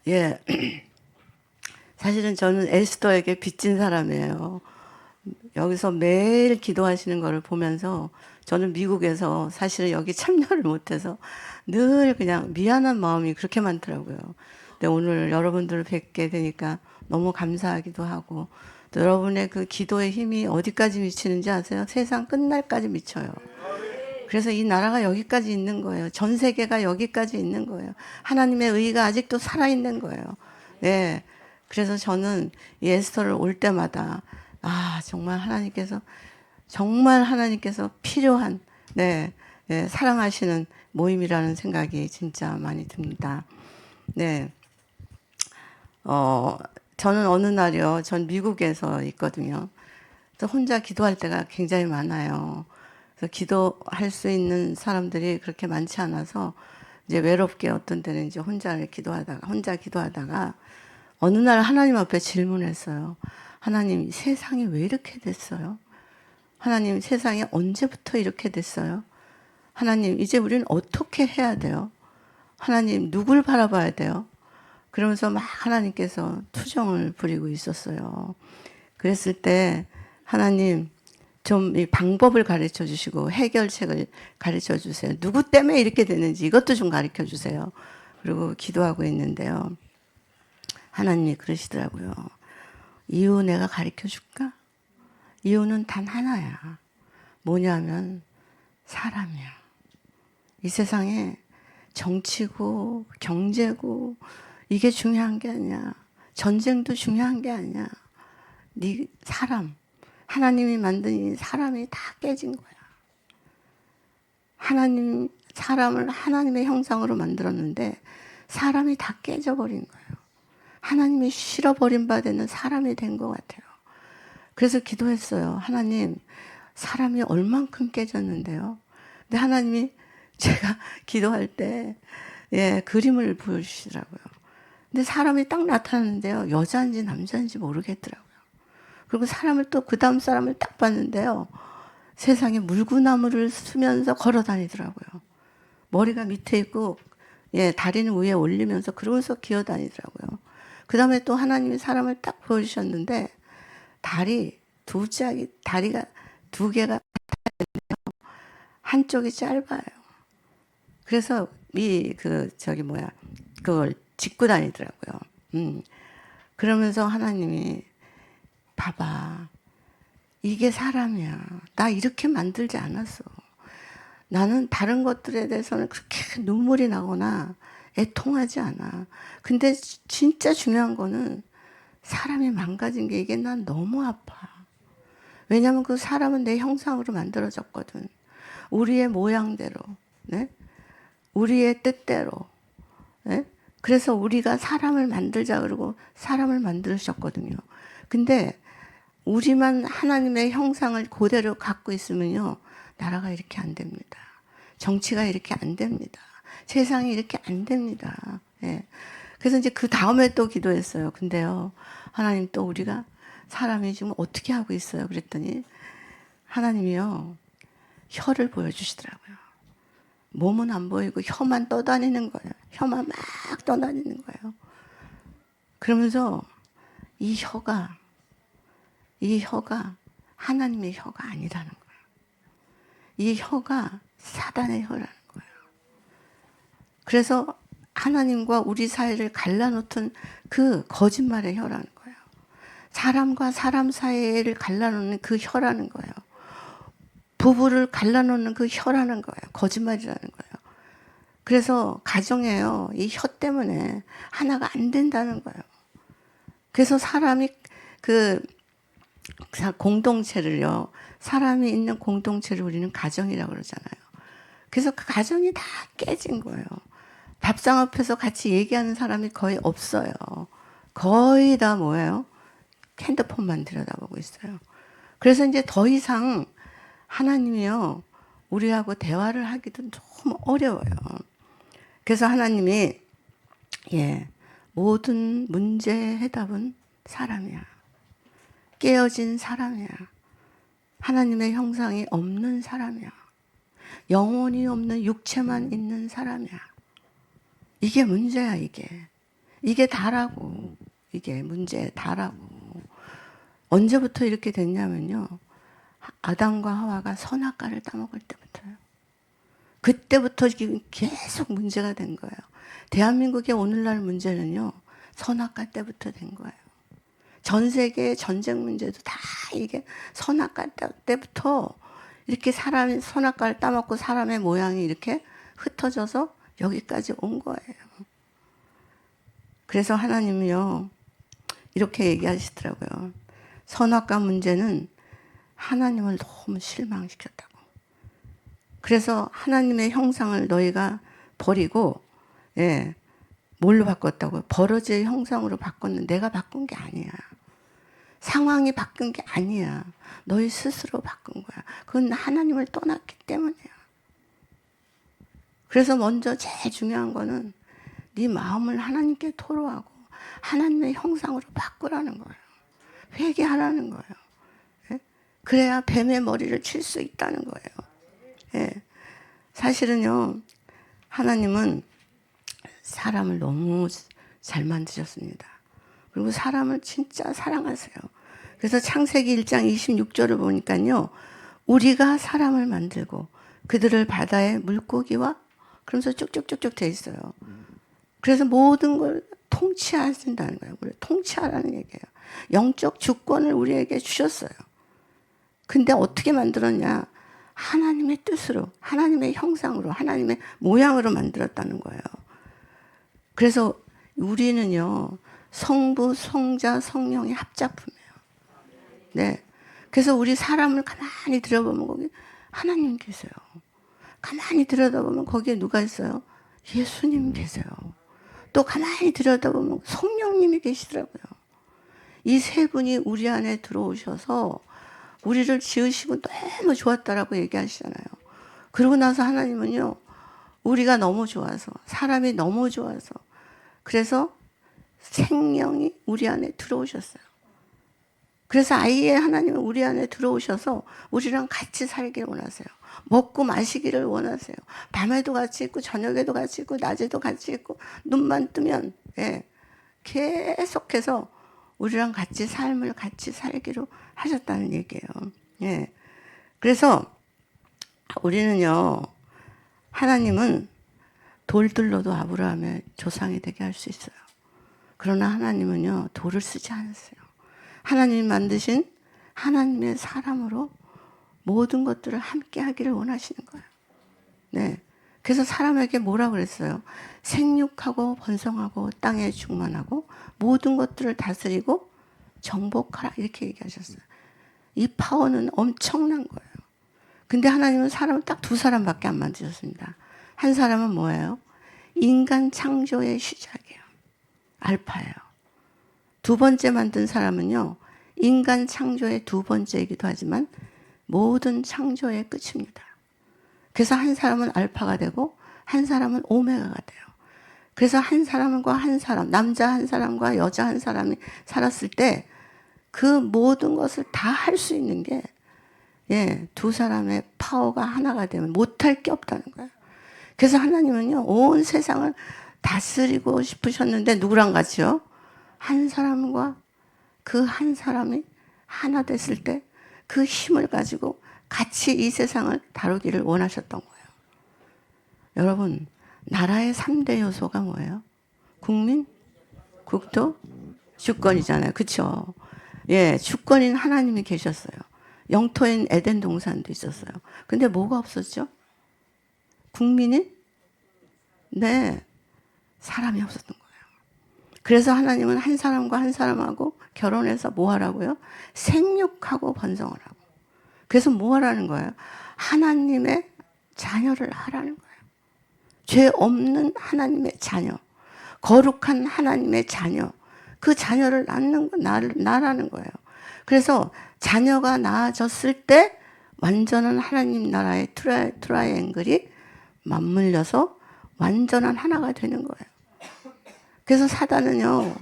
예, 사실은 저는 에스더에게 빚진 사람이에요. 여기서 매일 기도하시는 거를 보면서 저는 미국에서 사실은 여기 참여를 못해서 늘 그냥 미안한 마음이 그렇게 많더라고요. 근데 오늘 여러분들을 뵙게 되니까 너무 감사하기도 하고 또 여러분의 그 기도의 힘이 어디까지 미치는지 아세요? 세상 끝날까지 미쳐요. 그래서 이 나라가 여기까지 있는 거예요. 전 세계가 여기까지 있는 거예요. 하나님의 의가 아직도 살아있는 거예요. 네. 그래서 저는 이 에스더를 올 때마다 정말 하나님께서 필요한 네, 네, 사랑하시는 모임이라는 생각이 진짜 많이 듭니다. 네. 어, 저는 어느 날이요. 전 미국에서 있거든요. 그래서 혼자 기도할 때가 굉장히 많아요. 그래서 기도할 수 있는 사람들이 그렇게 많지 않아서 이제 외롭게 어떤 때는 이제 혼자 기도하다가 어느 날 하나님 앞에 질문했어요. 하나님, 세상이 왜 이렇게 됐어요? 하나님, 세상이 언제부터 이렇게 됐어요? 하나님, 이제 우리는 어떻게 해야 돼요? 하나님, 누굴 바라봐야 돼요? 그러면서 막 하나님께서 투정을 부리고 있었어요. 그랬을 때 하나님 좀 이 방법을 가르쳐 주시고 해결책을 가르쳐 주세요. 누구 때문에 이렇게 됐는지 이것도 좀 가르쳐 주세요. 그리고 기도하고 있는데요. 하나님이 그러시더라고요. 이유 내가 가르쳐 줄까? 이유는 단 하나야. 뭐냐면 사람이야. 이 세상에 정치고 경제고 이게 중요한 게 아니야. 전쟁도 중요한 게 아니야. 네 사람. 하나님이 만든 이 사람이 다 깨진 거야. 사람을 하나님의 형상으로 만들었는데 사람이 다 깨져버린 거예요. 하나님이 싫어버린 바 되는 사람이 된 것 같아요. 그래서 기도했어요. 하나님, 사람이 얼만큼 깨졌는데요. 근데 하나님이 제가 기도할 때, 예, 그림을 보여주시더라고요. 근데 사람이 딱 나타났는데요. 여자인지 남자인지 모르겠더라고요. 그리고 사람을 또 그 다음 사람을 딱 봤는데요. 세상에 물구나무를 쓰면서 걸어 다니더라고요. 머리가 밑에 있고, 예, 다리는 위에 올리면서 그러면서 기어 다니더라고요. 그 다음에 또 하나님이 사람을 딱 보여주셨는데, 다리가 두 개가 한쪽이 짧아요. 그래서 그걸 짚고 다니더라고요. 그러면서 하나님이, 봐봐. 이게 사람이야. 나 이렇게 만들지 않았어. 나는 다른 것들에 대해서는 그렇게 눈물이 나거나 애통하지 않아. 근데 진짜 중요한 거는 사람이 망가진 게 이게 난 너무 아파. 왜냐면 그 사람은 내 형상으로 만들어졌거든. 우리의 모양대로, 네? 우리의 뜻대로. 네? 그래서 우리가 사람을 만들자 그러고 사람을 만드셨거든요. 근데 우리만 하나님의 형상을 그대로 갖고 있으면요. 나라가 이렇게 안 됩니다. 정치가 이렇게 안 됩니다. 세상이 이렇게 안 됩니다. 예. 그래서 이제 그 다음에 또 기도했어요. 근데요. 하나님 또 우리가 사람이 지금 어떻게 하고 있어요? 그랬더니 하나님이요. 혀를 보여주시더라고요. 몸은 안 보이고 혀만 떠다니는 거예요. 혀만 막 떠다니는 거예요. 그러면서 이 혀가 이 혀가 하나님의 혀가 아니라는 거예요. 이 혀가 사단의 혀라는 거예요. 그래서 하나님과 우리 사이를 갈라놓던 그 거짓말의 혀라는 거예요. 사람과 사람 사이를 갈라놓는 그 혀라는 거예요. 부부를 갈라놓는 그 혀라는 거예요. 거짓말이라는 거예요. 그래서 가정에요. 이 혀 때문에 하나가 안 된다는 거예요. 그래서 사람이 그 공동체를요. 사람이 있는 공동체를 우리는 가정이라고 그러잖아요. 그래서 그 가정이 다 깨진 거예요. 밥상 앞에서 같이 얘기하는 사람이 거의 없어요. 거의 다 뭐예요? 핸드폰만 들여다보고 있어요. 그래서 이제 더 이상 하나님이요. 우리하고 대화를 하기도 너무 어려워요. 그래서 하나님이 예, 모든 문제의 해답은 사람이야. 깨어진 사람이야. 하나님의 형상이 없는 사람이야. 영혼이 없는 육체만 있는 사람이야. 이게 문제야, 이게. 이게 다라고. 이게 문제의 다라고. 언제부터 이렇게 됐냐면요. 아담과 하와가 선악과를 따먹을 때부터요. 그때부터 지금 계속 문제가 된 거예요. 대한민국의 오늘날 문제는요. 선악과 때부터 된 거예요. 전 세계의 전쟁 문제도 다 이게 선악과 때부터 이렇게 사람이 선악과를 따먹고 사람의 모양이 이렇게 흩어져서 여기까지 온 거예요. 그래서 하나님이요. 이렇게 얘기하시더라고요. 선악과 문제는 하나님을 너무 실망시켰다고. 그래서 하나님의 형상을 너희가 버리고, 예, 뭘로 바꿨다고요? 버러지의 형상으로 바꿨는데 내가 바꾼 게 아니야. 상황이 바꾼 게 아니야. 너희 스스로 바꾼 거야. 그건 하나님을 떠났기 때문이야. 그래서 먼저 제일 중요한 거는 네 마음을 하나님께 토로하고 하나님의 형상으로 바꾸라는 거예요. 회개하라는 거예요. 예? 그래야 뱀의 머리를 칠 수 있다는 거예요. 예. 사실은요, 하나님은 사람을 너무 잘 만드셨습니다. 그리고 사람을 진짜 사랑하세요. 그래서 창세기 1장 26절을 보니까요, 우리가 사람을 만들고 그들을 바다의 물고기와 그러면서 쭉쭉쭉쭉 돼 있어요. 그래서 모든 걸 통치하신다는 거예요. 우리 통치하라는 얘기예요. 영적 주권을 우리에게 주셨어요. 근데 어떻게 만들었냐? 하나님의 뜻으로, 하나님의 형상으로, 하나님의 모양으로 만들었다는 거예요. 그래서 우리는요, 성부, 성자, 성령의 합작품이에요. 네. 그래서 우리 사람을 가만히 들여다보면 거기 하나님 계세요. 가만히 들여다보면 거기에 누가 있어요? 예수님 계세요. 또 가만히 들여다보면 성령님이 계시더라고요. 이 세 분이 우리 안에 들어오셔서 우리를 지으시고 너무 좋았다라고 얘기하시잖아요. 그러고 나서 하나님은요, 우리가 너무 좋아서, 사람이 너무 좋아서, 그래서 생명이 우리 안에 들어오셨어요. 그래서 아예 하나님은 우리 안에 들어오셔서 우리랑 같이 살기를 원하세요. 먹고 마시기를 원하세요. 밤에도 같이 있고 저녁에도 같이 있고 낮에도 같이 있고 눈만 뜨면, 예, 계속해서 우리랑 같이 삶을 같이 살기로 하셨다는 얘기예요. 예. 그래서 우리는요, 하나님은 돌들로도 아브라함의 조상이 되게 할 수 있어요. 그러나 하나님은요, 돌을 쓰지 않으세요. 하나님이 만드신 하나님의 사람으로 모든 것들을 함께 하기를 원하시는 거예요. 네. 그래서 사람에게 뭐라 그랬어요? 생육하고 번성하고 땅에 충만하고 모든 것들을 다스리고 정복하라 이렇게 얘기하셨어요. 이 파워는 엄청난 거예요. 근데 하나님은 사람을 딱 두 사람밖에 안 만드셨습니다. 한 사람은 뭐예요? 인간 창조의 시작이에요. 알파예요. 두 번째 만든 사람은요, 인간 창조의 두 번째이기도 하지만 모든 창조의 끝입니다. 그래서 한 사람은 알파가 되고 한 사람은 오메가가 돼요. 그래서 한 사람과 한 사람, 남자 한 사람과 여자 한 사람이 살았을 때 그 모든 것을 다 할 수 있는 게, 예, 두 사람의 파워가 하나가 되면 못할 게 없다는 거예요. 그래서 하나님은요, 온 세상을 다스리고 싶으셨는데 누구랑 같이요? 한 사람과 그 한 사람이 하나 됐을 때 그 힘을 가지고 같이 이 세상을 다루기를 원하셨던 거예요. 여러분, 나라의 3대 요소가 뭐예요? 국민, 국토, 주권이잖아요. 그렇죠? 예, 주권인 하나님이 계셨어요. 영토인 에덴 동산도 있었어요. 근데 뭐가 없었죠? 국민인? 네, 사람이 없었던 거예요. 그래서 하나님은 한 사람과 한 사람하고 결혼해서 뭐 하라고요? 생육하고 번성을 하고. 그래서 뭐 하라는 거예요? 하나님의 자녀를 하라는 거예요. 죄 없는 하나님의 자녀, 거룩한 하나님의 자녀, 그 자녀를 낳는 거, 나라는 거예요. 그래서 자녀가 낳아졌을 때 완전한 하나님 나라의 트라이앵글이 맞물려서 완전한 하나가 되는 거예요. 그래서 사단은요,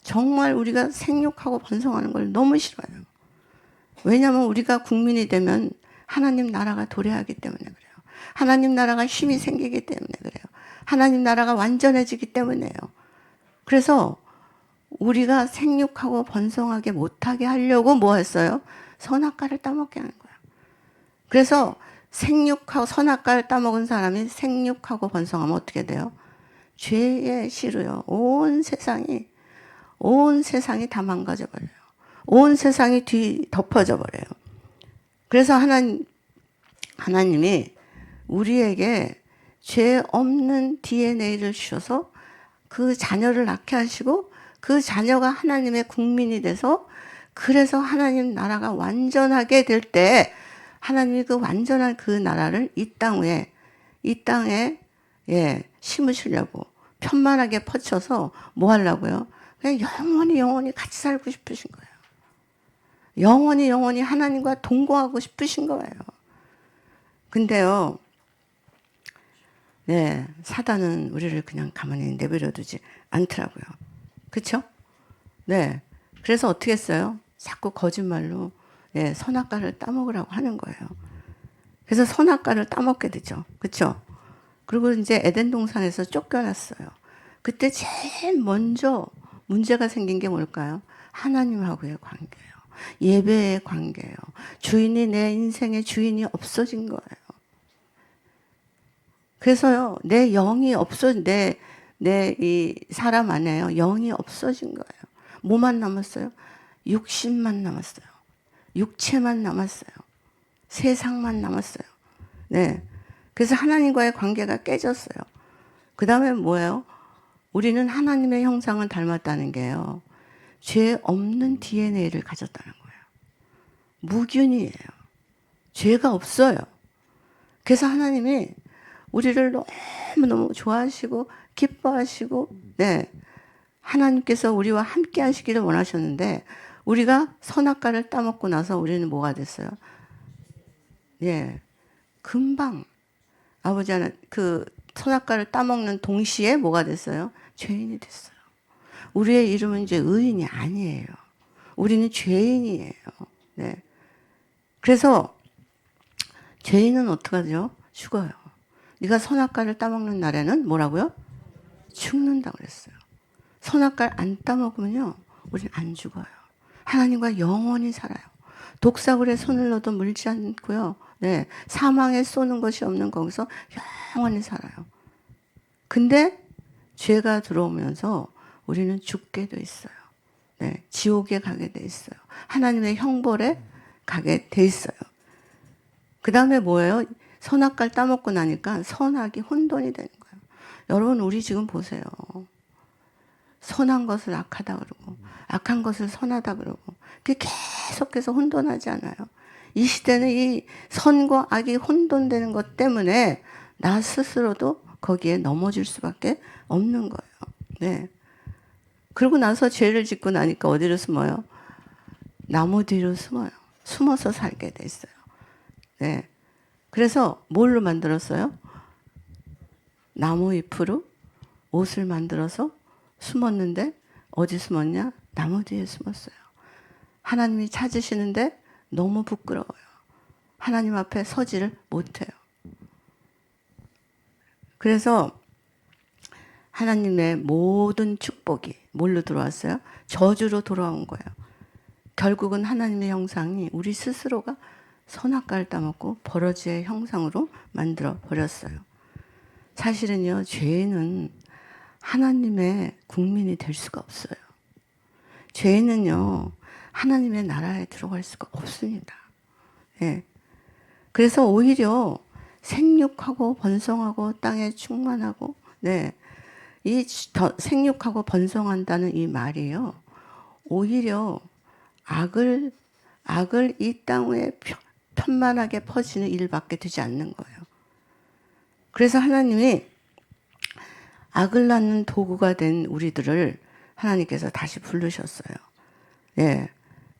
정말 우리가 생육하고 번성하는 걸 너무 싫어요. 왜냐하면 우리가 국민이 되면 하나님 나라가 도래하기 때문에 그래요. 하나님 나라가 힘이 생기기 때문에 그래요. 하나님 나라가 완전해지기 때문에요. 그래서 우리가 생육하고 번성하게 못하게 하려고 뭐 했어요? 선악과를 따먹게 하는 거예요. 그래서 생육하고 선악과를 따먹은 사람이 생육하고 번성하면 어떻게 돼요? 죄에 시루요. 온 세상이 다 망가져 버려요. 온 세상이 뒤덮어져 버려요. 그래서 하나님이 우리에게 죄 없는 DNA를 주셔서 그 자녀를 낳게 하시고 그 자녀가 하나님의 국민이 돼서 그래서 하나님 나라가 완전하게 될 때 하나님이 그 완전한 그 나라를 이 땅에 심으시려고 편만하게 퍼쳐서 뭐 하려고요? 그냥 영원히 같이 살고 싶으신 거예요. 영원히 하나님과 동거하고 싶으신 거예요. 근데요, 네, 사단은 우리를 그냥 가만히 내버려 두지 않더라고요. 그쵸? 네. 그래서 어떻게 했어요? 자꾸 거짓말로 선악과를 따먹으라고 하는 거예요. 그래서 선악과를 따먹게 되죠. 그쵸? 그리고 이제 에덴 동산에서 쫓겨났어요. 그때 제일 먼저 문제가 생긴 게 뭘까요? 하나님하고의 관계예요. 예배의 관계예요. 주인이 내 인생의 주인이 없어진 거예요. 그래서요, 내 영이 내 이 사람 안에요, 영이 없어진 거예요. 뭐만 남았어요? 육신만 남았어요. 육체만 남았어요. 세상만 남았어요. 네. 그래서 하나님과의 관계가 깨졌어요. 그 다음에 뭐예요? 우리는 하나님의 형상을 닮았다는 게요. 죄 없는 DNA를 가졌다는 거예요. 무균이에요. 죄가 없어요. 그래서 하나님이 우리를 너무너무 좋아하시고 기뻐하시고 네. 하나님께서 우리와 함께 하시기를 원하셨는데 우리가 선악과를 따먹고 나서 우리는 뭐가 됐어요? 예. 금방 아버지는 그 선악과를 따먹는 동시에 뭐가 됐어요? 죄인이 됐어요. 우리의 이름은 이제 의인이 아니에요. 우리는 죄인이에요. 네. 그래서 죄인은 어떡하죠? 죽어요. 네가 선악과를 따먹는 날에는 뭐라고요? 죽는다 그랬어요. 선악과를 안 따먹으면요, 우리는 안 죽어요. 하나님과 영원히 살아요. 독사굴에 손을 넣어도 물지 않고요. 네, 사망에 쏘는 것이 없는 거기서 영원히 살아요. 근데 죄가 들어오면서 우리는 죽게 돼 있어요. 네, 지옥에 가게 돼 있어요. 하나님의 형벌에 가게 돼 있어요. 그 다음에 뭐예요? 선악과를 따먹고 나니까 선악이 혼돈이 되는 거예요. 여러분, 우리 지금 보세요. 선한 것을 악하다 그러고 악한 것을 선하다 그러고 그게 계속해서 혼돈하지 않아요. 이 시대는 이 선과 악이 혼돈되는 것 때문에 나 스스로도 거기에 넘어질 수밖에 없는 거예요. 네. 그러고 나서 죄를 짓고 나니까 어디로 숨어요? 나무 뒤로 숨어요. 숨어서 살게 돼 있어요. 네. 그래서 뭘로 만들었어요? 나무 잎으로 옷을 만들어서 숨었는데 어디 숨었냐? 나무 뒤에 숨었어요. 하나님이 찾으시는데 너무 부끄러워요. 하나님 앞에 서지를 못해요. 그래서 하나님의 모든 축복이 뭘로 들어왔어요? 저주로 돌아온 거예요. 결국은 하나님의 형상이 우리 스스로가 선악과를 따먹고 버러지의 형상으로 만들어 버렸어요. 사실은요, 죄인은 하나님의 국민이 될 수가 없어요. 죄인은요, 하나님의 나라에 들어갈 수가 없습니다. 예. 그래서 오히려 생육하고 번성하고 땅에 충만하고, 네. 이 생육하고 번성한다는 이 말이요, 오히려 악을 이 땅 위에 편만하게 퍼지는 일밖에 되지 않는 거예요. 그래서 하나님이 악을 낳는 도구가 된 우리들을 하나님께서 다시 부르셨어요. 예.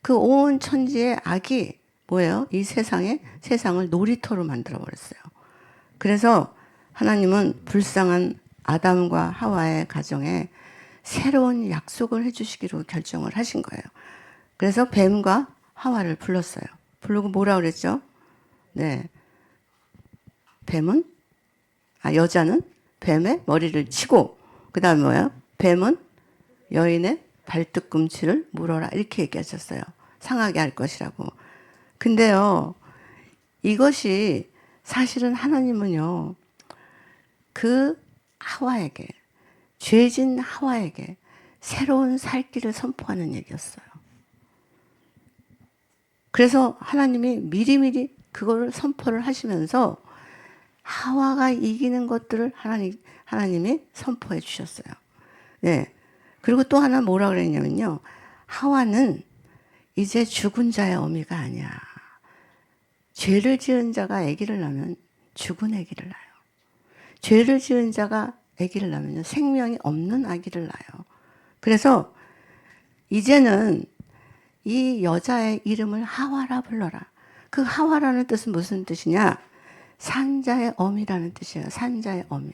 그 온 천지의 악이 뭐예요? 이 세상을 놀이터로 만들어 버렸어요. 그래서 하나님은 불쌍한 아담과 하와의 가정에 새로운 약속을 해주시기로 결정을 하신 거예요. 그래서 뱀과 하와를 불렀어요. 부르고 뭐라 그랬죠? 네. 여자는 뱀의 머리를 치고, 그 다음에 뭐예요? 뱀은 여인의 발뒤꿈치를 물어라. 이렇게 얘기하셨어요. 상하게 할 것이라고. 근데요, 이것이 사실은 하나님은요, 그 하와에게, 죄진 하와에게 새로운 살 길을 선포하는 얘기였어요. 그래서 하나님이 미리미리 그걸 선포를 하시면서 하와가 이기는 것들을 하나님이 선포해 주셨어요. 네. 그리고 또 하나 뭐라 그랬냐면요. 하와는 이제 죽은 자의 어미가 아니야. 죄를 지은 자가 아기를 낳으면 죽은 아기를 낳아요. 죄를 지은 자가 아기를 낳으면 생명이 없는 아기를 낳아요. 그래서 이제는 이 여자의 이름을 하와라 불러라. 그 하와라는 뜻은 무슨 뜻이냐? 산자의 어미라는 뜻이에요. 산자의 어미.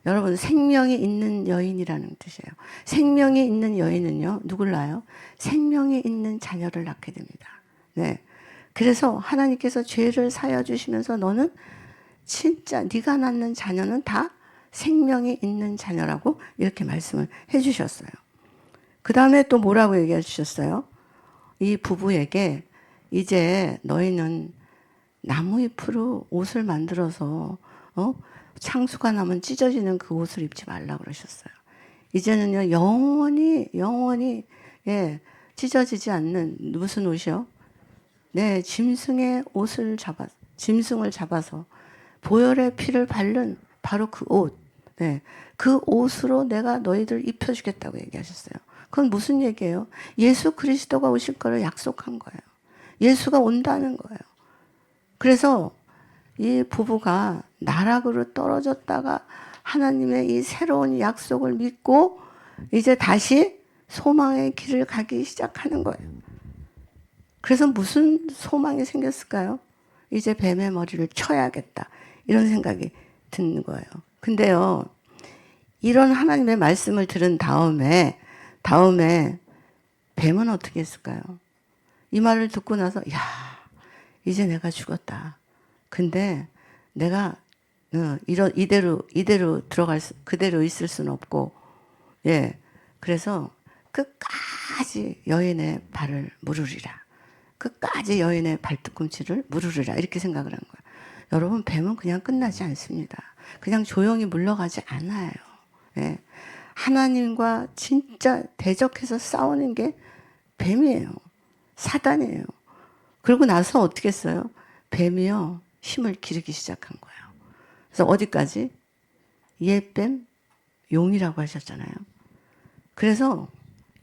여러분, 생명이 있는 여인이라는 뜻이에요. 생명이 있는 여인은요, 누굴 낳아요? 생명이 있는 자녀를 낳게 됩니다. 네. 그래서 하나님께서 죄를 사여 주시면서 너는 진짜 네가 낳는 자녀는 다 생명이 있는 자녀라고 이렇게 말씀을 해 주셨어요. 그 다음에 또 뭐라고 얘기해 주셨어요? 이 부부에게 이제 너희는 나무잎으로 옷을 만들어서 창수가 나면 찢어지는 그 옷을 입지 말라고 그러셨어요. 이제는요, 영원히 예, 찢어지지 않는 무슨 옷이요? 네, 짐승을 잡아서 보혈의 피를 바른 바로 그 옷. 네, 그 옷으로 내가 너희들 입혀주겠다고 얘기하셨어요. 그건 무슨 얘기예요? 예수 그리스도가 오실 거를 약속한 거예요. 예수가 온다는 거예요. 그래서 이 부부가 나락으로 떨어졌다가 하나님의 이 새로운 약속을 믿고 이제 다시 소망의 길을 가기 시작하는 거예요. 그래서 무슨 소망이 생겼을까요? 이제 뱀의 머리를 쳐야겠다. 이런 생각이 드는 거예요. 근데요, 이런 하나님의 말씀을 들은 다음에 뱀은 어떻게 했을까요? 이 말을 듣고 나서, 야, 이제 내가 죽었다. 근데 내가 이대로 그대로 있을 수는 없고, 예, 그래서 끝까지 여인의 발을 무르리라. 끝까지 여인의 발뒤꿈치를 무르리라. 이렇게 생각을 한 거예요. 여러분, 뱀은 그냥 끝나지 않습니다. 그냥 조용히 물러가지 않아요. 예. 하나님과 진짜 대적해서 싸우는 게 뱀이에요. 사단이에요. 그러고 나서 어떻게 했어요? 뱀이요, 힘을 기르기 시작한 거예요. 그래서 어디까지? 옛뱀, 용이라고 하셨잖아요. 그래서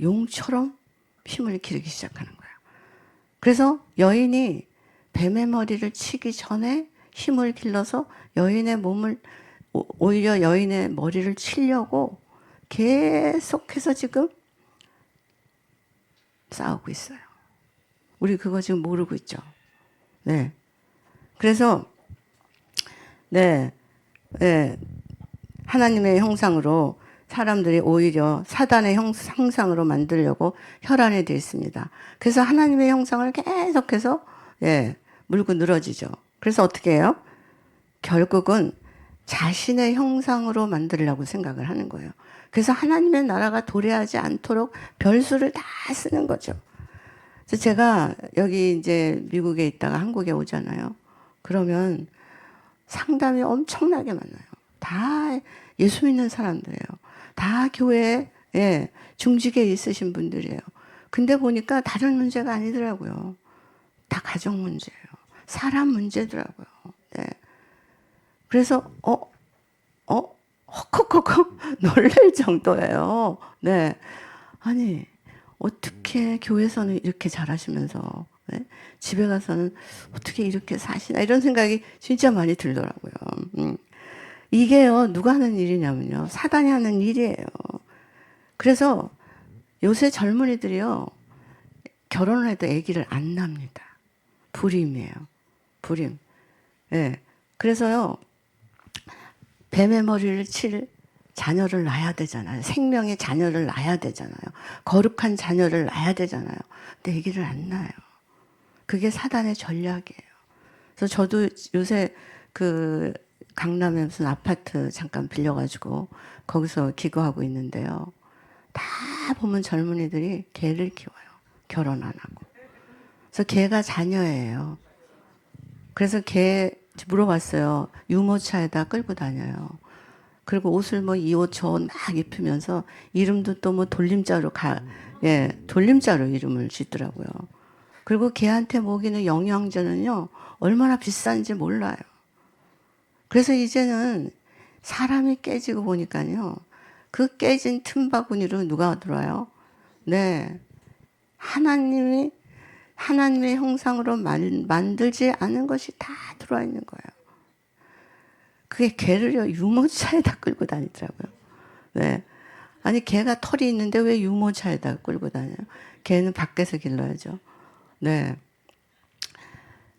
용처럼 힘을 기르기 시작하는 거예요. 그래서 여인이 뱀의 머리를 치기 전에 힘을 길러서 오히려 여인의 머리를 치려고 계속해서 지금 싸우고 있어요. 우리 그거 지금 모르고 있죠. 네. 그래서, 네, 하나님의 형상으로 사람들이 오히려 사단의 형상으로 만들려고 혈안이 되어 있습니다. 그래서 하나님의 형상을 계속해서, 물고 늘어지죠. 그래서 어떻게 해요? 결국은 자신의 형상으로 만들려고 생각을 하는 거예요. 그래서 하나님의 나라가 도래하지 않도록 별수를 다 쓰는 거죠. 그래서 제가 여기 이제 미국에 있다가 한국에 오잖아요. 그러면 상담이 엄청나게 많아요. 다 예수 믿는 사람들이에요. 다 교회에 중직에 있으신 분들이에요. 근데 보니까 다른 문제가 아니더라고요. 다 가정 문제예요. 사람 문제더라고요. 네. 그래서 헉헉헉 놀랄 정도예요. 네. 아니, 어떻게 교회에서는 이렇게 잘하시면서 집에 가서는 어떻게 이렇게 사시나 이런 생각이 진짜 많이 들더라고요. 이게요, 누가 하는 일이냐면요, 사단이 하는 일이에요. 그래서 요새 젊은이들이요, 결혼을 해도 아기를 안 낳습니다. 불임이에요. 불임. 예. 그래서요, 뱀의 머리를 칠 자녀를 낳아야 되잖아요. 생명의 자녀를 낳아야 되잖아요. 거룩한 자녀를 낳아야 되잖아요. 근데 아기를 안 낳아요. 그게 사단의 전략이에요. 그래서 저도 요새 그 강남에 무슨 아파트 잠깐 빌려가지고 거기서 기거하고 있는데요. 다 보면 젊은이들이 개를 키워요. 결혼 안 하고. 그래서 개가 자녀예요. 그래서 개 물어봤어요. 유모차에다 끌고 다녀요. 그리고 옷을 뭐 이 옷 저 옷 막 입히면서 이름도 또 뭐 돌림자로 돌림자로 이름을 짓더라고요. 그리고 개한테 먹이는 영양제는요, 얼마나 비싼지 몰라요. 그래서 이제는 사람이 깨지고 보니까요, 그 깨진 틈바구니로 누가 들어와요? 네. 하나님의 형상으로 만들지 않은 것이 다 들어와 있는 거예요. 그게 개를요, 유모차에다 끌고 다니더라고요. 네. 아니, 개가 털이 있는데 왜 유모차에다 끌고 다녀요? 개는 밖에서 길러야죠. 네.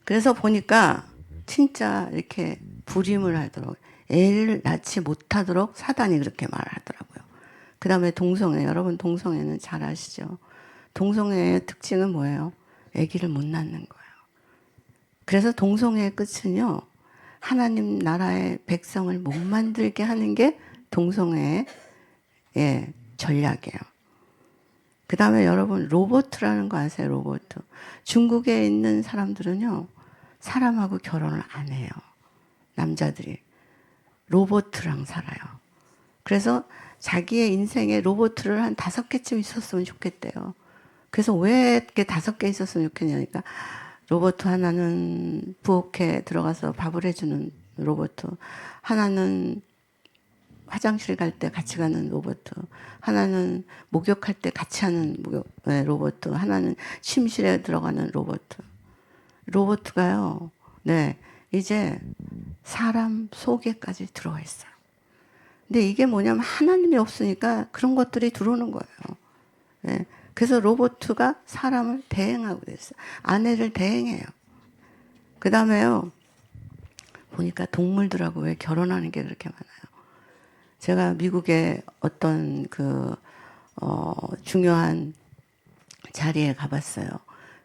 그래서 보니까 진짜 이렇게 불임을 하도록, 애를 낳지 못하도록 사단이 그렇게 말하더라고요. 그 다음에 동성애. 여러분 동성애는 잘 아시죠? 동성애의 특징은 뭐예요? 아기를 못 낳는 거예요. 그래서 동성애의 끝은요, 하나님 나라의 백성을 못 만들게 하는 게 동성애의 전략이에요. 그 다음에 여러분 로봇이라는 거 아세요? 로봇. 중국에 있는 사람들은요, 사람하고 결혼을 안 해요. 남자들이. 로봇이랑 살아요. 그래서 자기의 인생에 로봇을 한 5개쯤 있었으면 좋겠대요. 그래서 왜 이렇게 5개 있었으면 좋겠냐니까, 로봇 하나는 부엌에 들어가서 밥을 해주는 로봇, 하나는 화장실 갈 때 같이 가는 로봇, 하나는 목욕할 때 같이 하는 로봇, 하나는 침실에 들어가는 로봇. 로봇가요, 네, 이제 사람 속에까지 들어와 있어요. 근데 이게 뭐냐면 하나님이 없으니까 그런 것들이 들어오는 거예요. 네. 그래서 로봇가 사람을 대행하고 됐어요. 아내를 대행해요. 그 다음에요, 보니까 동물들하고 왜 결혼하는 게 그렇게 많아요. 제가 미국에 어떤 중요한 자리에 가봤어요.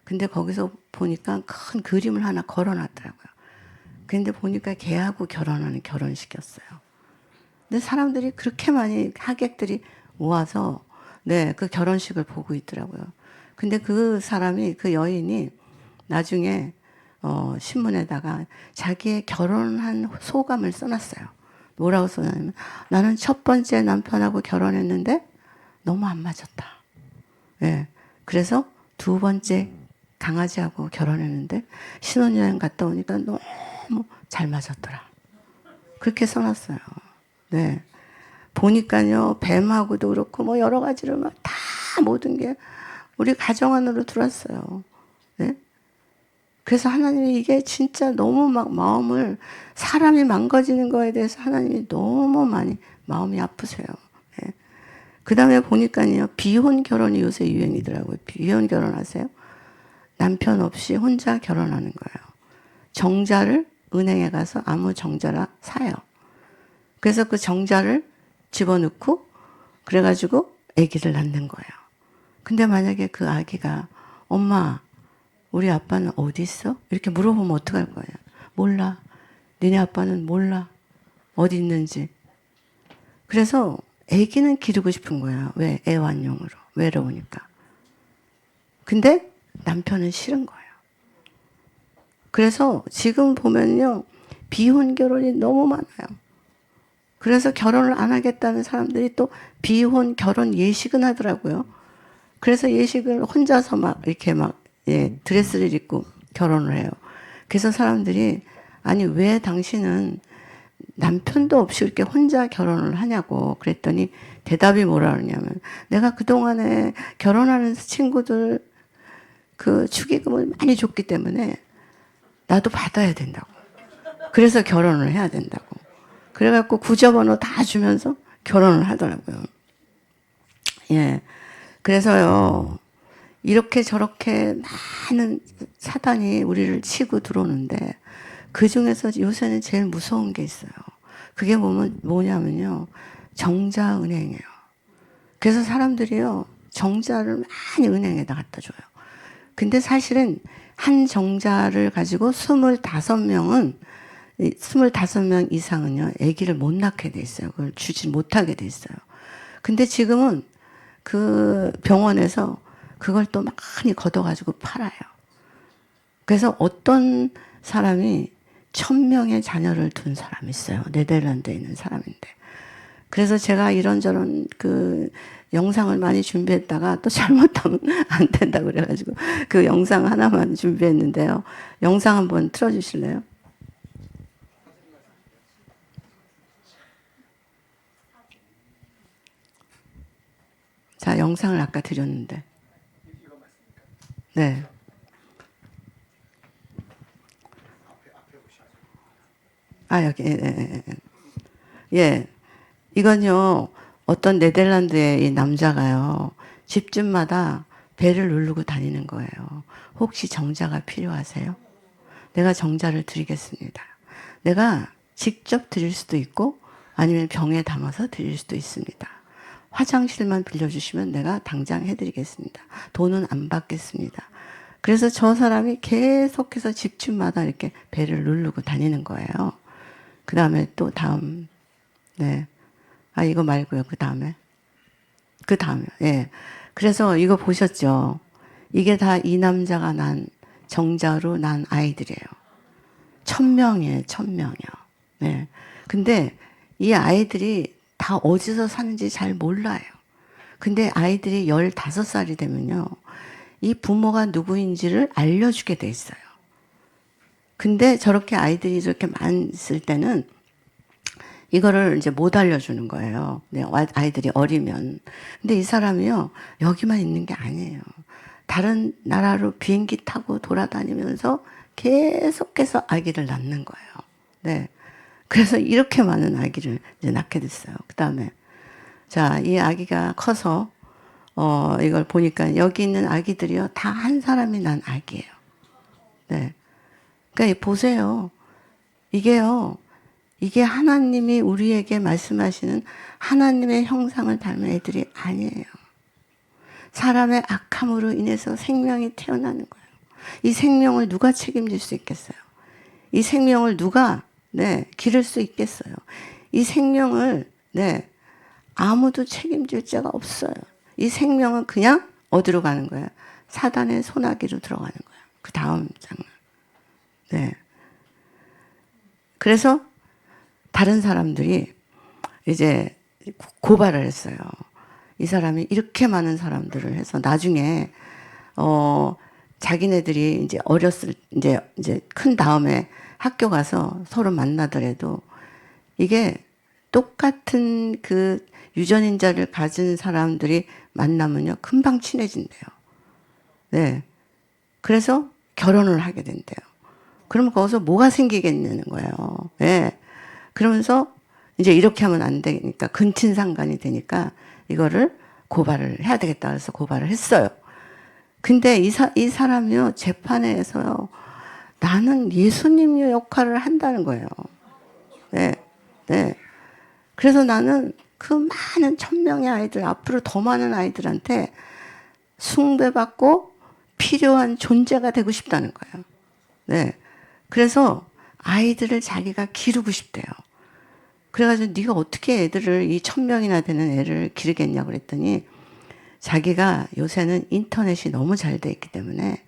근데 거기서 보니까 큰 그림을 하나 걸어놨더라고요. 근데 보니까 개하고 결혼하는 결혼식이었어요. 근데 사람들이 그렇게 많이 하객들이 모아서 네, 그 결혼식을 보고 있더라고요. 근데 그 사람이, 그 여인이 나중에 신문에다가 자기의 결혼한 소감을 써놨어요. 뭐라고 써냐면, 나는 첫 번째 남편하고 결혼했는데 너무 안 맞았다. 예. 그래서 두 번째 강아지하고 결혼했는데 신혼여행 갔다 오니까 너무 잘 맞았더라. 그렇게 써놨어요. 네. 보니까요, 뱀하고도 그렇고, 뭐 여러 가지로 막 다 모든 게 우리 가정 안으로 들어왔어요. 네? 그래서 하나님이 이게 진짜 너무 막 사람이 망가지는 거에 대해서 하나님이 너무 많이 마음이 아프세요. 네? 그 다음에 보니까요, 비혼 결혼이 요새 유행이더라고요. 비혼 결혼하세요? 남편 없이 혼자 결혼하는 거예요. 정자를 은행에 가서 아무 정자나 사요. 그래서 그 정자를 집어넣고 그래가지고 아기를 낳는 거예요. 근데 만약에 그 아기가 엄마, 우리 아빠는 어디 있어? 이렇게 물어보면 어떡할 거예요? 몰라. 니네 아빠는 몰라. 어디 있는지. 그래서 아기는 기르고 싶은 거예요. 왜? 애완용으로. 외로우니까. 근데 남편은 싫은 거예요. 그래서 지금 보면요, 비혼 결혼이 너무 많아요. 그래서 결혼을 안 하겠다는 사람들이 또 비혼 결혼 예식은 하더라고요. 그래서 예식을 혼자서 막 이렇게 드레스를 입고 결혼을 해요. 그래서 사람들이, 아니 왜 당신은 남편도 없이 이렇게 혼자 결혼을 하냐고 그랬더니 대답이 뭐라 그러냐면, 내가 그동안에 결혼하는 친구들 그 축의금을 많이 줬기 때문에 나도 받아야 된다고. 그래서 결혼을 해야 된다고. 그래갖고 구저번호 다 주면서 결혼을 하더라고요. 예. 그래서요, 이렇게 저렇게 많은 사단이 우리를 치고 들어오는데, 그 중에서 요새는 제일 무서운 게 있어요. 그게 뭐냐면요, 정자은행이에요. 그래서 사람들이요, 정자를 많이 은행에다 갖다 줘요. 근데 사실은 한 정자를 가지고 25명 이상은요, 아기를 못 낳게 돼 있어요. 그걸 주지 못하게 돼 있어요. 근데 지금은 그 병원에서 그걸 또 많이 걷어가지고 팔아요. 그래서 어떤 사람이 1000명의 자녀를 둔 사람이 있어요. 네덜란드에 있는 사람인데. 그래서 제가 이런저런 그 영상을 많이 준비했다가 또 잘못하면 안 된다고 그래가지고 그 영상 하나만 준비했는데요. 영상 한번 틀어주실래요? 자, 영상을 아까 드렸는데. 네. 아, 여기, 예, 예, 예. 예. 이건요, 어떤 네덜란드의 이 남자가요, 집집마다 배를 누르고 다니는 거예요. 혹시 정자가 필요하세요? 내가 정자를 드리겠습니다. 내가 직접 드릴 수도 있고, 아니면 병에 담아서 드릴 수도 있습니다. 화장실만 빌려주시면 내가 당장 해드리겠습니다. 돈은 안 받겠습니다. 그래서 저 사람이 계속해서 집집마다 이렇게 배를 누르고 다니는 거예요. 그 다음에 또 다음, 네. 아, 이거 말고요. 그 다음에. 그 다음에, 예. 그래서 이거 보셨죠? 이게 다 이 남자가 난, 정자로 난 아이들이에요. 1000명이에요, 1000명이요. 네. 근데 이 아이들이 다 어디서 사는지 잘 몰라요. 근데 아이들이 15살이 되면요. 이 부모가 누구인지를 알려주게 돼 있어요. 근데 저렇게 아이들이 저렇게 많을 때는 이거를 이제 못 알려주는 거예요. 네, 아이들이 어리면. 근데 이 사람이요, 여기만 있는 게 아니에요. 다른 나라로 비행기 타고 돌아다니면서 계속해서 아기를 낳는 거예요. 네. 그래서 이렇게 많은 아기를 이제 낳게 됐어요. 그 다음에, 자, 이 아기가 커서, 이걸 보니까 여기 있는 아기들이요, 다 한 사람이 난 아기예요. 네. 그러니까 보세요. 이게요, 이게 하나님이 우리에게 말씀하시는 하나님의 형상을 닮은 애들이 아니에요. 사람의 악함으로 인해서 생명이 태어나는 거예요. 이 생명을 누가 책임질 수 있겠어요? 이 생명을 누가 기를 수 있겠어요? 이 생명을 아무도 책임질 자가 없어요. 이 생명은 그냥 어디로 가는 거예요? 사단의 소나기로 들어가는 거예요. 그 다음 장면. 네. 그래서 다른 사람들이 이제 고발을 했어요. 이 사람이 이렇게 많은 사람들을 해서 나중에 자기네들이 이제 어렸을 이제 큰 다음에 학교 가서 서로 만나더라도 이게 똑같은 그 유전인자를 가진 사람들이 만나면요 금방 친해진대요. 네. 그래서 결혼을 하게 된대요. 그러면 거기서 뭐가 생기겠냐는 거예요. 네. 그러면서 이제 이렇게 하면 안 되니까 근친상간이 되니까 이거를 고발을 해야 되겠다 그래서 고발을 했어요. 근데 이 사람이요 재판에서요 나는 예수님의 역할을 한다는 거예요. 네, 네. 그래서 나는 그 많은 1000명의 아이들 앞으로 더 많은 아이들한테 숭배받고 필요한 존재가 되고 싶다는 거예요. 네. 그래서 아이들을 자기가 기르고 싶대요. 그래가지고 네가 어떻게 애들을 이 1000명이나 되는 애를 기르겠냐고 그랬더니 자기가 요새는 인터넷이 너무 잘 돼 있기 때문에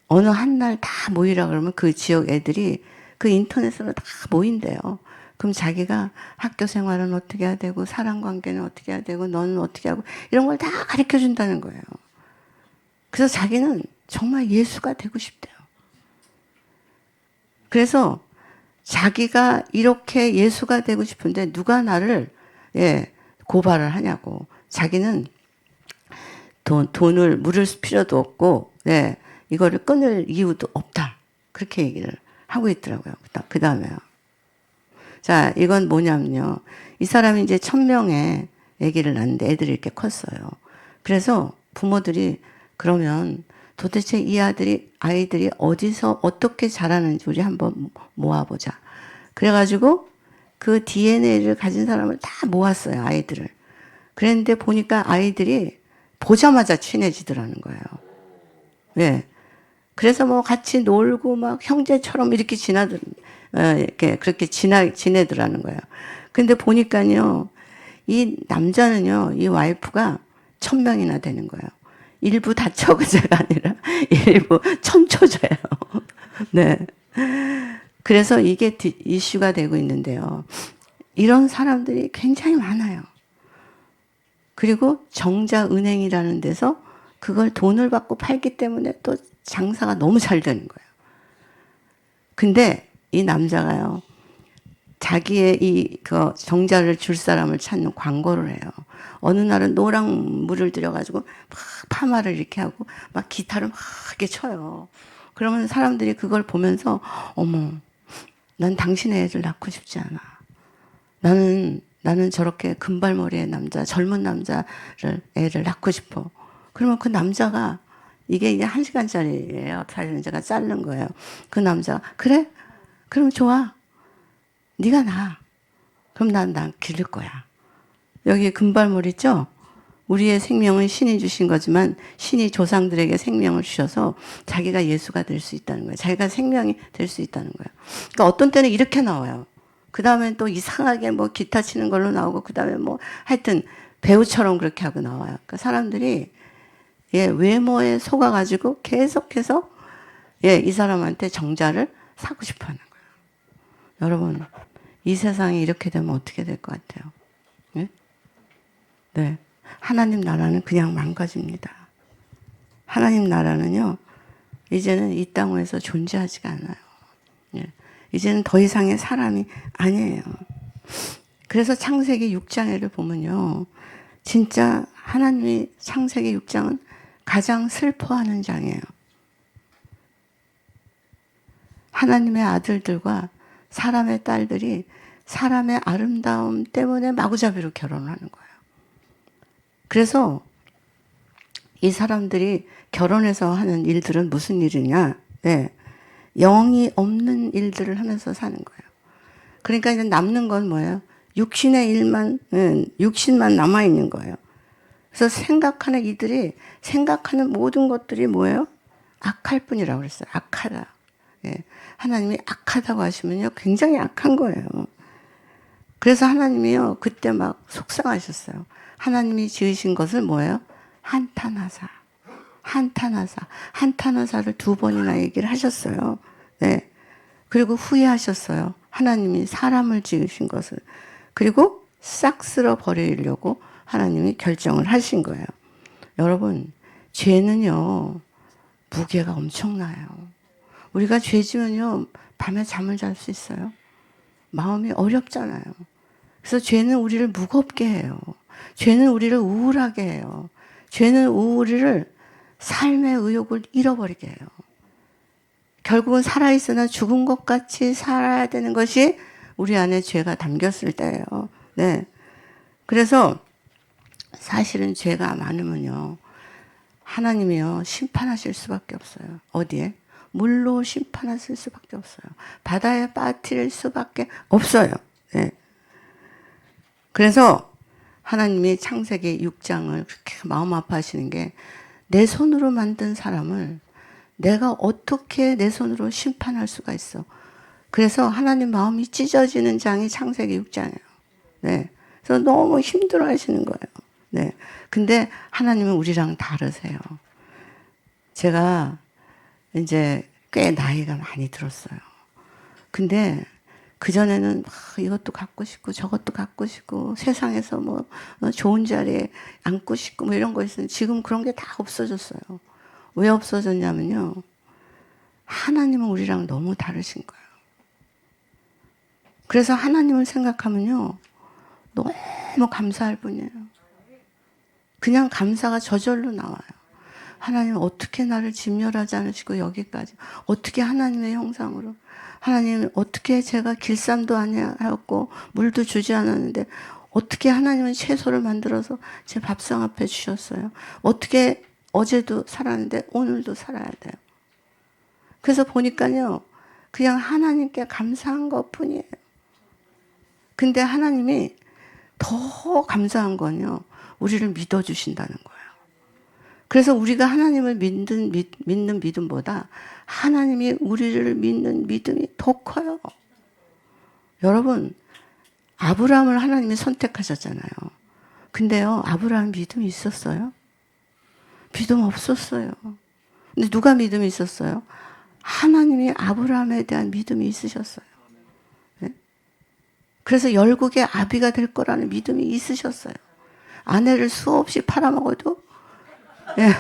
어느 한 날 다 모이라 그러면 그 지역 애들이 그 인터넷으로 다 모인대요. 그럼 자기가 학교 생활은 어떻게 해야 되고 사람 관계는 어떻게 해야 되고 너는 어떻게 하고 이런 걸 다 가르쳐 준다는 거예요. 그래서 자기는 정말 예수가 되고 싶대요. 그래서 자기가 이렇게 예수가 되고 싶은데 누가 나를 고발을 하냐고. 자기는 돈을 물을 필요도 없고 이거를 끊을 이유도 없다. 그렇게 얘기를 하고 있더라고요. 그 다음에요. 자, 이건 뭐냐면요. 이 사람이 이제 1000명의 아기를 낳는데 애들이 이렇게 컸어요. 그래서 부모들이 그러면 도대체 이 아이들이 어디서 어떻게 자라는지 우리 한번 모아보자. 그래가지고 그 DNA를 가진 사람을 다 모았어요, 아이들을. 그랬는데 보니까 아이들이 보자마자 친해지더라는 거예요. 네. 그래서 뭐 같이 놀고 막 형제처럼 이렇게 이렇게 그렇게 지내더라는 거예요. 근데 보니까요, 이 남자는요, 이 와이프가 1000명이나 되는 거예요. 일부 다처제가 아니라 일부 천초제예요. 네. 그래서 이게 이슈가 되고 있는데요. 이런 사람들이 굉장히 많아요. 그리고 정자은행이라는 데서 그걸 돈을 받고 팔기 때문에 또 장사가 너무 잘 되는 거예요. 근데 이 남자가요, 자기의 그 정자를 줄 사람을 찾는 광고를 해요. 어느 날은 노랑 물을 들여가지고 막 파마를 이렇게 하고 막 기타를 막 이렇게 쳐요. 그러면 사람들이 그걸 보면서 어머, 난 당신의 애를 낳고 싶지 않아. 나는 저렇게 금발머리의 남자, 젊은 남자를 애를 낳고 싶어. 그러면 그 남자가 이게 이제 1시간짜리예요. 사실은 제가 자른 거예요. 그 남자 그래? 그럼 좋아. 네가 낳아. 그럼 난 기를 거야. 여기 금발머리 있죠? 우리의 생명은 신이 주신 거지만 신이 조상들에게 생명을 주셔서 자기가 예수가 될 수 있다는 거예요. 자기가 생명이 될 수 있다는 거예요. 그러니까 어떤 때는 이렇게 나와요. 그 다음엔 또 이상하게 뭐 기타 치는 걸로 나오고 그 다음에 뭐 하여튼 배우처럼 그렇게 하고 나와요. 그러니까 사람들이 외모에 속아가지고 계속해서 이 사람한테 정자를 사고 싶어 하는 거예요. 여러분, 이 세상이 이렇게 되면 어떻게 될 것 같아요? 네? 네. 하나님 나라는 그냥 망가집니다. 하나님 나라는요, 이제는 이 땅에서 존재하지가 않아요. 예. 이제는 더 이상의 사람이 아니에요. 그래서 창세기 6장에를 보면요, 진짜 하나님이 창세기 6장은 가장 슬퍼하는 장이에요. 하나님의 아들들과 사람의 딸들이 사람의 아름다움 때문에 마구잡이로 결혼을 하는 거예요. 그래서 이 사람들이 결혼해서 하는 일들은 무슨 일이냐? 네. 영이 없는 일들을 하면서 사는 거예요. 그러니까 이제 남는 건 뭐예요? 육신의 일만, 육신만 남아있는 거예요. 그래서 이들이 생각하는 모든 것들이 뭐예요? 악할 뿐이라고 그랬어요. 악하다. 예. 하나님이 악하다고 하시면요, 굉장히 악한 거예요. 그래서 하나님이요, 그때 막 속상하셨어요. 하나님이 지으신 것을 뭐예요? 한탄하사. 한탄하사를 2번이나 얘기를 하셨어요. 네. 그리고 후회하셨어요. 하나님이 사람을 지으신 것을. 그리고 싹 쓸어 버리려고 하나님이 결정을 하신 거예요. 여러분, 죄는요, 무게가 엄청나요. 우리가 죄 지면요, 밤에 잠을 잘 수 있어요. 마음이 어렵잖아요. 그래서 죄는 우리를 무겁게 해요. 죄는 우리를 우울하게 해요. 죄는 우리를 삶의 의욕을 잃어버리게 해요. 결국은 살아있으나 죽은 것 같이 살아야 되는 것이 우리 안에 죄가 담겼을 때예요. 네. 그래서 사실은 죄가 많으면요, 하나님이요, 심판하실 수밖에 없어요. 어디에? 물로 심판하실 수밖에 없어요. 바다에 빠뜨릴 수밖에 없어요. 네. 그래서 하나님이 창세기 6장을 그렇게 마음 아파하시는 게, 내 손으로 만든 사람을 내가 어떻게 내 손으로 심판할 수가 있어. 그래서 하나님 마음이 찢어지는 장이 창세기 6장이에요. 네. 그래서 너무 힘들어 하시는 거예요. 네. 근데 하나님은 우리랑 다르세요. 제가 이제 꽤 나이가 많이 들었어요. 근데 그전에는 이것도 갖고 싶고 저것도 갖고 싶고 세상에서 뭐 좋은 자리에 앉고 싶고 뭐 이런 거 있었는데 지금 그런 게 다 없어졌어요. 왜 없어졌냐면요, 하나님은 우리랑 너무 다르신 거예요. 그래서 하나님을 생각하면요, 너무 감사할 뿐이에요. 그냥 감사가 저절로 나와요. 하나님 어떻게 나를 진멸하지 않으시고 여기까지, 어떻게 하나님의 형상으로, 하나님 어떻게 제가 길쌈도 아니하였고 물도 주지 않았는데 어떻게 하나님은 채소를 만들어서 제 밥상 앞에 주셨어요. 어떻게 어제도 살았는데 오늘도 살아야 돼요. 그래서 보니까요, 그냥 하나님께 감사한 것 뿐이에요. 근데 하나님이 더 감사한 건요, 우리를 믿어주신다는 거예요. 그래서 우리가 하나님을 믿는 믿음보다 하나님이 우리를 믿는 믿음이 더 커요. 여러분, 아브라함을 하나님이 선택하셨잖아요. 근데요, 아브라함 믿음이 있었어요? 믿음 없었어요. 근데 누가 믿음이 있었어요? 하나님이 아브라함에 대한 믿음이 있으셨어요. 네? 그래서 열국의 아비가 될 거라는 믿음이 있으셨어요. 아내를 수없이 팔아먹어도, 예.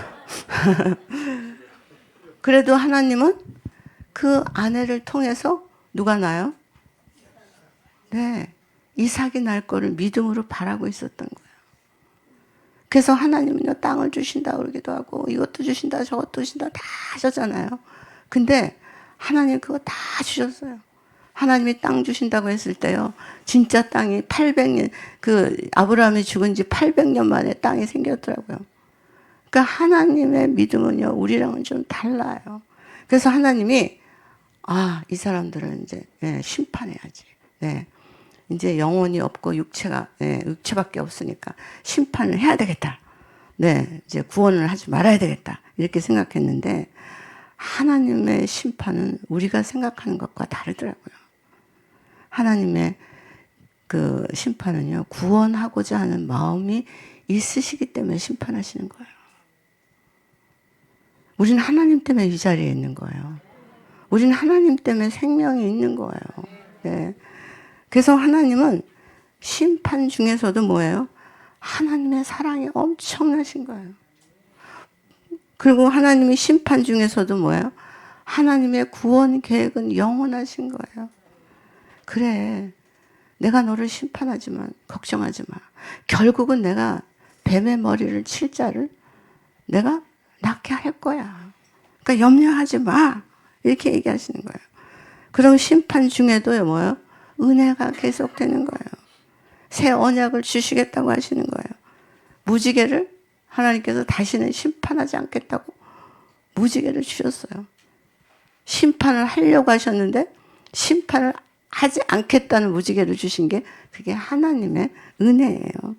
그래도 하나님은 그 아내를 통해서 누가 나요? 네. 이삭이 날 거를 믿음으로 바라고 있었던 거예요. 그래서 하나님은요, 땅을 주신다 그러기도 하고, 이것도 주신다, 저것도 주신다, 다 하셨잖아요. 근데 하나님 그거 다 주셨어요. 하나님이 땅 주신다고 했을 때요, 진짜 땅이 800년, 아브라함이 죽은 지 800년 만에 땅이 생겼더라고요. 그러니까 하나님의 믿음은요, 우리랑은 좀 달라요. 그래서 하나님이, 이 사람들은 이제, 심판해야지. 네. 이제 영혼이 없고 육체밖에 없으니까 심판을 해야 되겠다. 네. 이제 구원을 하지 말아야 되겠다. 이렇게 생각했는데, 하나님의 심판은 우리가 생각하는 것과 다르더라고요. 하나님의 그 심판은요, 구원하고자 하는 마음이 있으시기 때문에 심판하시는 거예요. 우리는 하나님 때문에 이 자리에 있는 거예요. 우리는 하나님 때문에 생명이 있는 거예요. 네. 그래서 하나님은 심판 중에서도 뭐예요? 하나님의 사랑이 엄청나신 거예요. 그리고 하나님의 심판 중에서도 뭐예요? 하나님의 구원 계획은 영원하신 거예요. 그래, 내가 너를 심판하지만 걱정하지 마. 결국은 내가 뱀의 머리를 칠 자를 내가 낫게 할 거야. 그러니까 염려하지 마. 이렇게 얘기하시는 거예요. 그럼 심판 중에도 뭐예요? 은혜가 계속되는 거예요. 새 언약을 주시겠다고 하시는 거예요. 무지개를 하나님께서 다시는 심판하지 않겠다고 무지개를 주셨어요. 심판을 하려고 하셨는데 심판을 하지 않겠다는 무지개를 주신 게 그게 하나님의 은혜예요.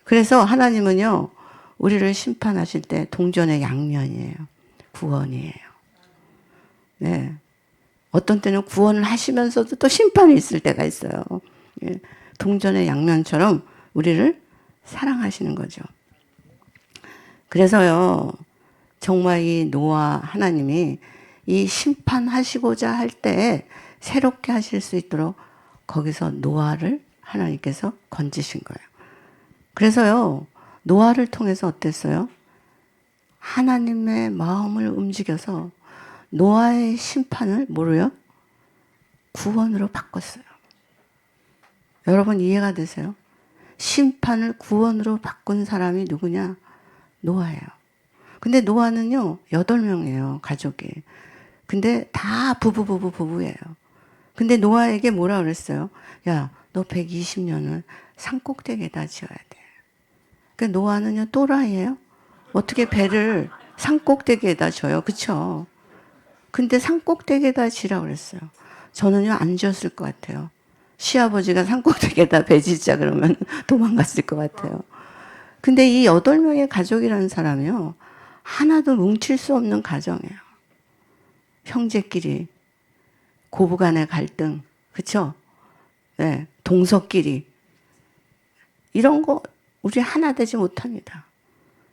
그래서 하나님은요, 우리를 심판하실 때 동전의 양면이에요. 구원이에요. 네. 어떤 때는 구원을 하시면서도 또 심판이 있을 때가 있어요. 예. 동전의 양면처럼 우리를 사랑하시는 거죠. 그래서요, 정말 이 노아 하나님이 이 심판하시고자 할 때 새롭게 하실 수 있도록 거기서 노아를 하나님께서 건지신 거예요. 그래서요, 노아를 통해서 어땠어요? 하나님의 마음을 움직여서 노아의 심판을 뭐로요? 구원으로 바꿨어요. 여러분 이해가 되세요? 심판을 구원으로 바꾼 사람이 누구냐? 노아예요. 근데 노아는요, 8명이에요, 가족이. 근데 다 부부예요. 근데 노아에게 뭐라 그랬어요? 야, 너 120년을 산꼭대기에다 지어야 돼. 그러니까 노아는요, 또라이예요. 어떻게 배를 산꼭대기에다 져요? 그쵸? 근데 산꼭대기에다 지라고 그랬어요. 저는요, 안 지었을 것 같아요. 시아버지가 산꼭대기에다 배 짓자 그러면 도망갔을 것 같아요. 근데 이 8명의 가족이라는 사람이요, 하나도 뭉칠 수 없는 가정이에요. 형제끼리, 고부간의 갈등, 그쵸? 네, 동서끼리. 이런 거 우리 하나 되지 못합니다.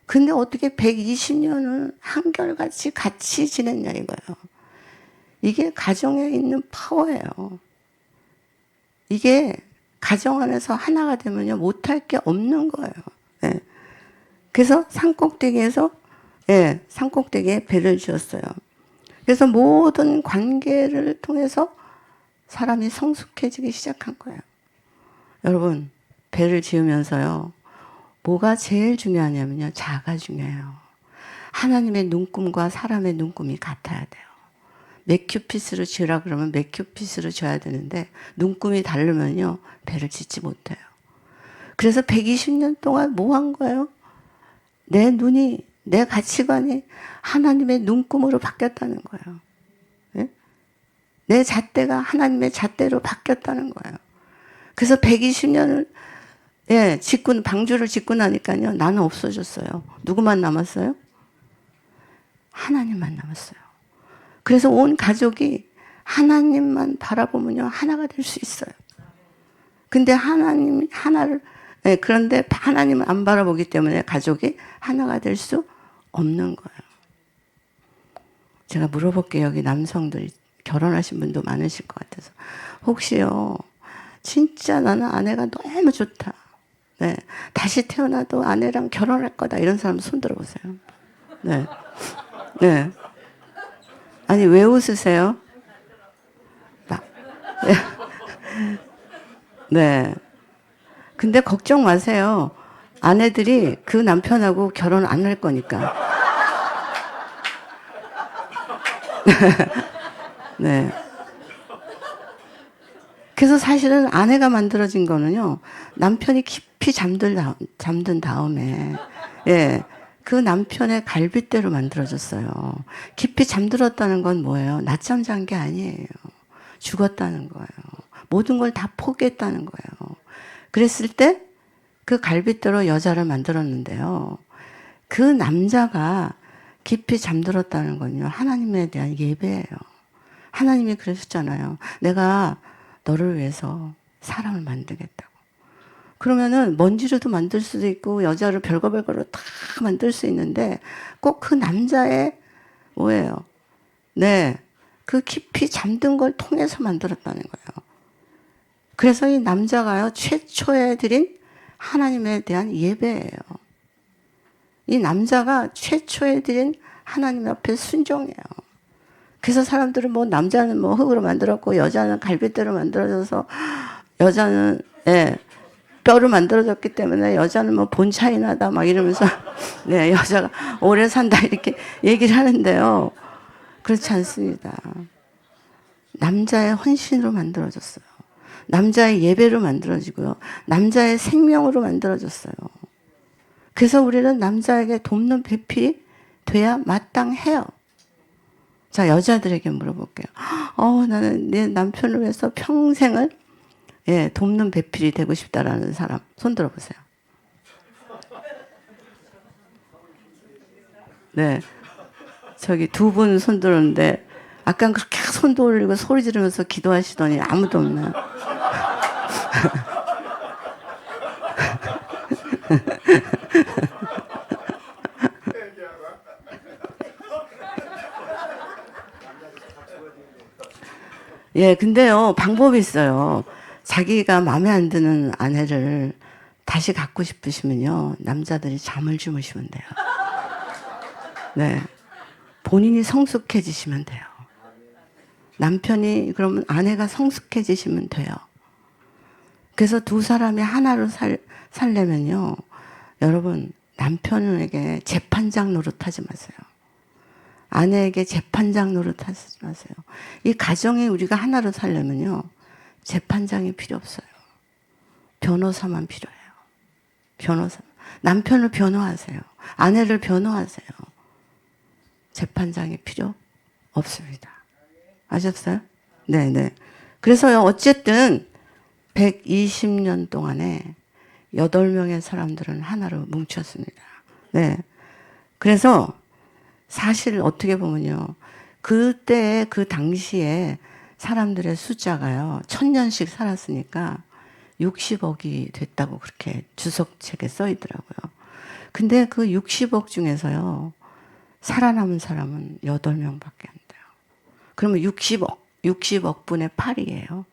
근데 어떻게 120년을 한결같이 같이 지냈냐 이거예요. 이게 가정에 있는 파워예요. 이게 가정 안에서 하나가 되면요, 못할 게 없는 거예요. 네. 그래서 산꼭대기에서, 산꼭대기에 배를 지었어요. 그래서 모든 관계를 통해서 사람이 성숙해지기 시작한 거예요. 여러분, 배를 지으면서요, 뭐가 제일 중요하냐면요, 자가 중요해요. 하나님의 눈금과 사람의 눈금이 같아야 돼요. 맥큐피스로 지으라 그러면 맥큐피스로 지어야 되는데 눈금이 다르면요, 배를 짓지 못해요. 그래서 120년 동안 뭐 한 거예요? 내 눈이, 내 가치관이 하나님의 눈금으로 바뀌었다는 거예요. 네? 내 잣대가 하나님의 잣대로 바뀌었다는 거예요. 그래서 120년을 방주를 짓고 나니까요, 나는 없어졌어요. 누구만 남았어요? 하나님만 남았어요. 그래서 온 가족이 하나님만 바라보면요, 하나가 될 수 있어요. 근데 하나님 하나를 예, 그런데 하나님을 안 바라보기 때문에 가족이 하나가 될 수 없는 거예요. 제가 물어볼게요. 여기 남성들이 결혼하신 분도 많으실 것 같아서. 혹시요, 진짜 나는 아내가 너무 좋다. 네. 다시 태어나도 아내랑 결혼할 거다. 이런 사람 손 들어보세요. 네. 네. 아니, 왜 웃으세요? 네. 네. 근데 걱정 마세요. 아내들이 그 남편하고 결혼 안 할 거니까. 네. 그래서 사실은 아내가 만들어진 거는요, 남편이 깊이 잠든 다음에, 예, 그 남편의 갈빗대로 만들어졌어요. 깊이 잠들었다는 건 뭐예요? 낮잠 잔 게 아니에요. 죽었다는 거예요. 모든 걸 다 포기했다는 거예요. 그랬을 때 그 갈빗대로 여자를 만들었는데요. 그 남자가 깊이 잠들었다는 건요, 하나님에 대한 예배예요. 하나님이 그러셨잖아요. 내가 너를 위해서 사람을 만들겠다고. 그러면은 먼지로도 만들 수도 있고 여자를 별거별거로 다 만들 수 있는데 꼭 그 남자의 뭐예요? 네, 그 깊이 잠든 걸 통해서 만들었다는 거예요. 그래서 이 남자가요, 최초에 드린 하나님에 대한 예배예요. 이 남자가 최초에 드린 하나님 앞에 순종해요. 그래서 사람들은 뭐 남자는 뭐 흙으로 만들었고 여자는 갈빗대로 만들어져서 여자는 예, 뼈로 만들어졌기 때문에 여자는 뭐 본 차이 나다 막 이러면서 네, 여자가 오래 산다 이렇게 얘기를 하는데요. 그렇지 않습니다. 남자의 헌신으로 만들어졌어요. 남자의 예배로 만들어지고요. 남자의 생명으로 만들어졌어요. 그래서 우리는 남자에게 돕는 배필이 돼야 마땅해요. 자, 여자들에게 물어볼게요. 나는 내 남편을 위해서 평생을 예, 돕는 배필이 되고 싶다라는 사람 손 들어보세요. 네, 저기 두 분 손 들었는데 아까 그렇게 손도 올리고 소리 지르면서 기도하시더니 아무도 없나요? 예, 근데요, 방법이 있어요. 자기가 마음에 안 드는 아내를 다시 갖고 싶으시면요, 남자들이 잠을 주무시면 돼요. 네. 본인이 성숙해지시면 돼요. 남편이, 그러면 아내가 성숙해지시면 돼요. 그래서 두 사람이 하나로 살려면요, 여러분, 남편에게 재판장 노릇하지 마세요. 아내에게 재판장 노릇하지 마세요. 이 가정에 우리가 하나로 살려면요, 재판장이 필요 없어요. 변호사만 필요해요. 변호사. 남편을 변호하세요. 아내를 변호하세요. 재판장이 필요 없습니다. 아셨어요? 네네. 그래서요, 어쨌든 120년 동안에 8명의 사람들은 하나로 뭉쳤습니다. 네. 그래서 사실 어떻게 보면요, 그때 그 당시에 사람들의 숫자가요 1000년씩 살았으니까 60억이 됐다고 그렇게 주석책에 써 있더라고요. 근데 그 60억 중에서요 살아남은 사람은 8명밖에 안 돼요. 그러면 60억 분의 8이에요.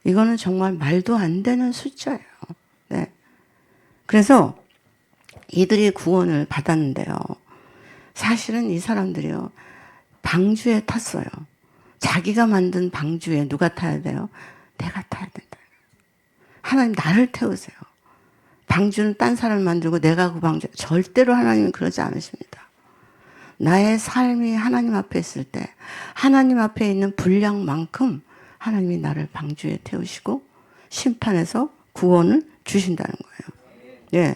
이거는 정말 말도 안 되는 숫자예요. 네. 그래서 이들이 구원을 받았는데요. 사실은 이 사람들이요, 방주에 탔어요. 자기가 만든 방주에 누가 타야 돼요? 내가 타야 된다. 하나님 나를 태우세요. 방주는 딴 사람을 만들고 내가 그 방주, 절대로 하나님은 그러지 않으십니다. 나의 삶이 하나님 앞에 있을 때 하나님 앞에 있는 분량만큼 하나님이 나를 방주에 태우시고 심판에서 구원을 주신다는 거예요. 예.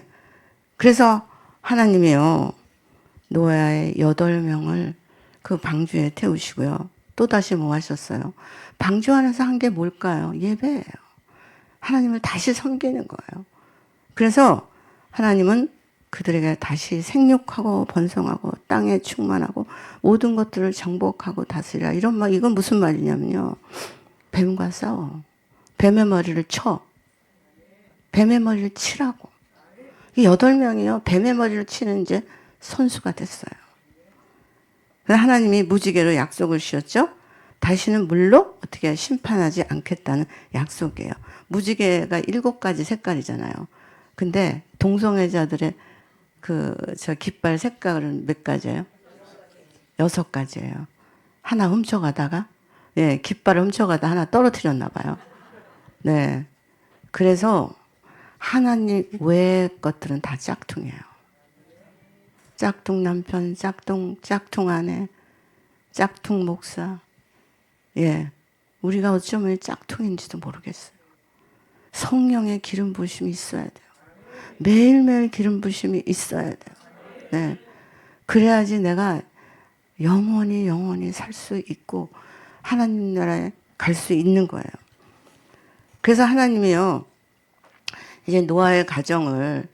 그래서 하나님이요, 노아의 8명을 그 방주에 태우시고요. 또다시 뭐 하셨어요? 방주 안에서 한 게 뭘까요? 예배예요. 하나님을 다시 섬기는 거예요. 그래서 하나님은 그들에게 다시 생육하고 번성하고 땅에 충만하고 모든 것들을 정복하고 다스리라. 이런 말, 이건 무슨 말이냐면요, 뱀과 싸워. 뱀의 머리를 쳐. 뱀의 머리를 치라고. 이 8명이요. 뱀의 머리를 치는 이제 선수가 됐어요. 그래서 하나님이 무지개로 약속을 주셨죠. 다시는 물로 어떻게 심판하지 않겠다는 약속이에요. 무지개가 7가지 색깔이잖아요. 근데 동성애자들의 저 깃발 색깔은 몇 가지예요? 6가지예요. 하나 훔쳐가다가, 예, 깃발을 훔쳐가다 하나 떨어뜨렸나 봐요. 네. 그래서 하나님 외의 것들은 다 짝퉁이에요. 짝퉁 남편, 짝퉁 아내, 짝퉁 목사. 예. 우리가 어쩌면 짝퉁인지도 모르겠어요. 성령의 기름 부으심이 있어야 돼요. 매일매일 기름 부으심이 있어야 돼요. 네. 그래야지 내가 영원히 살 수 있고 하나님 나라에 갈 수 있는 거예요. 그래서 하나님이요, 이제 노아의 가정을,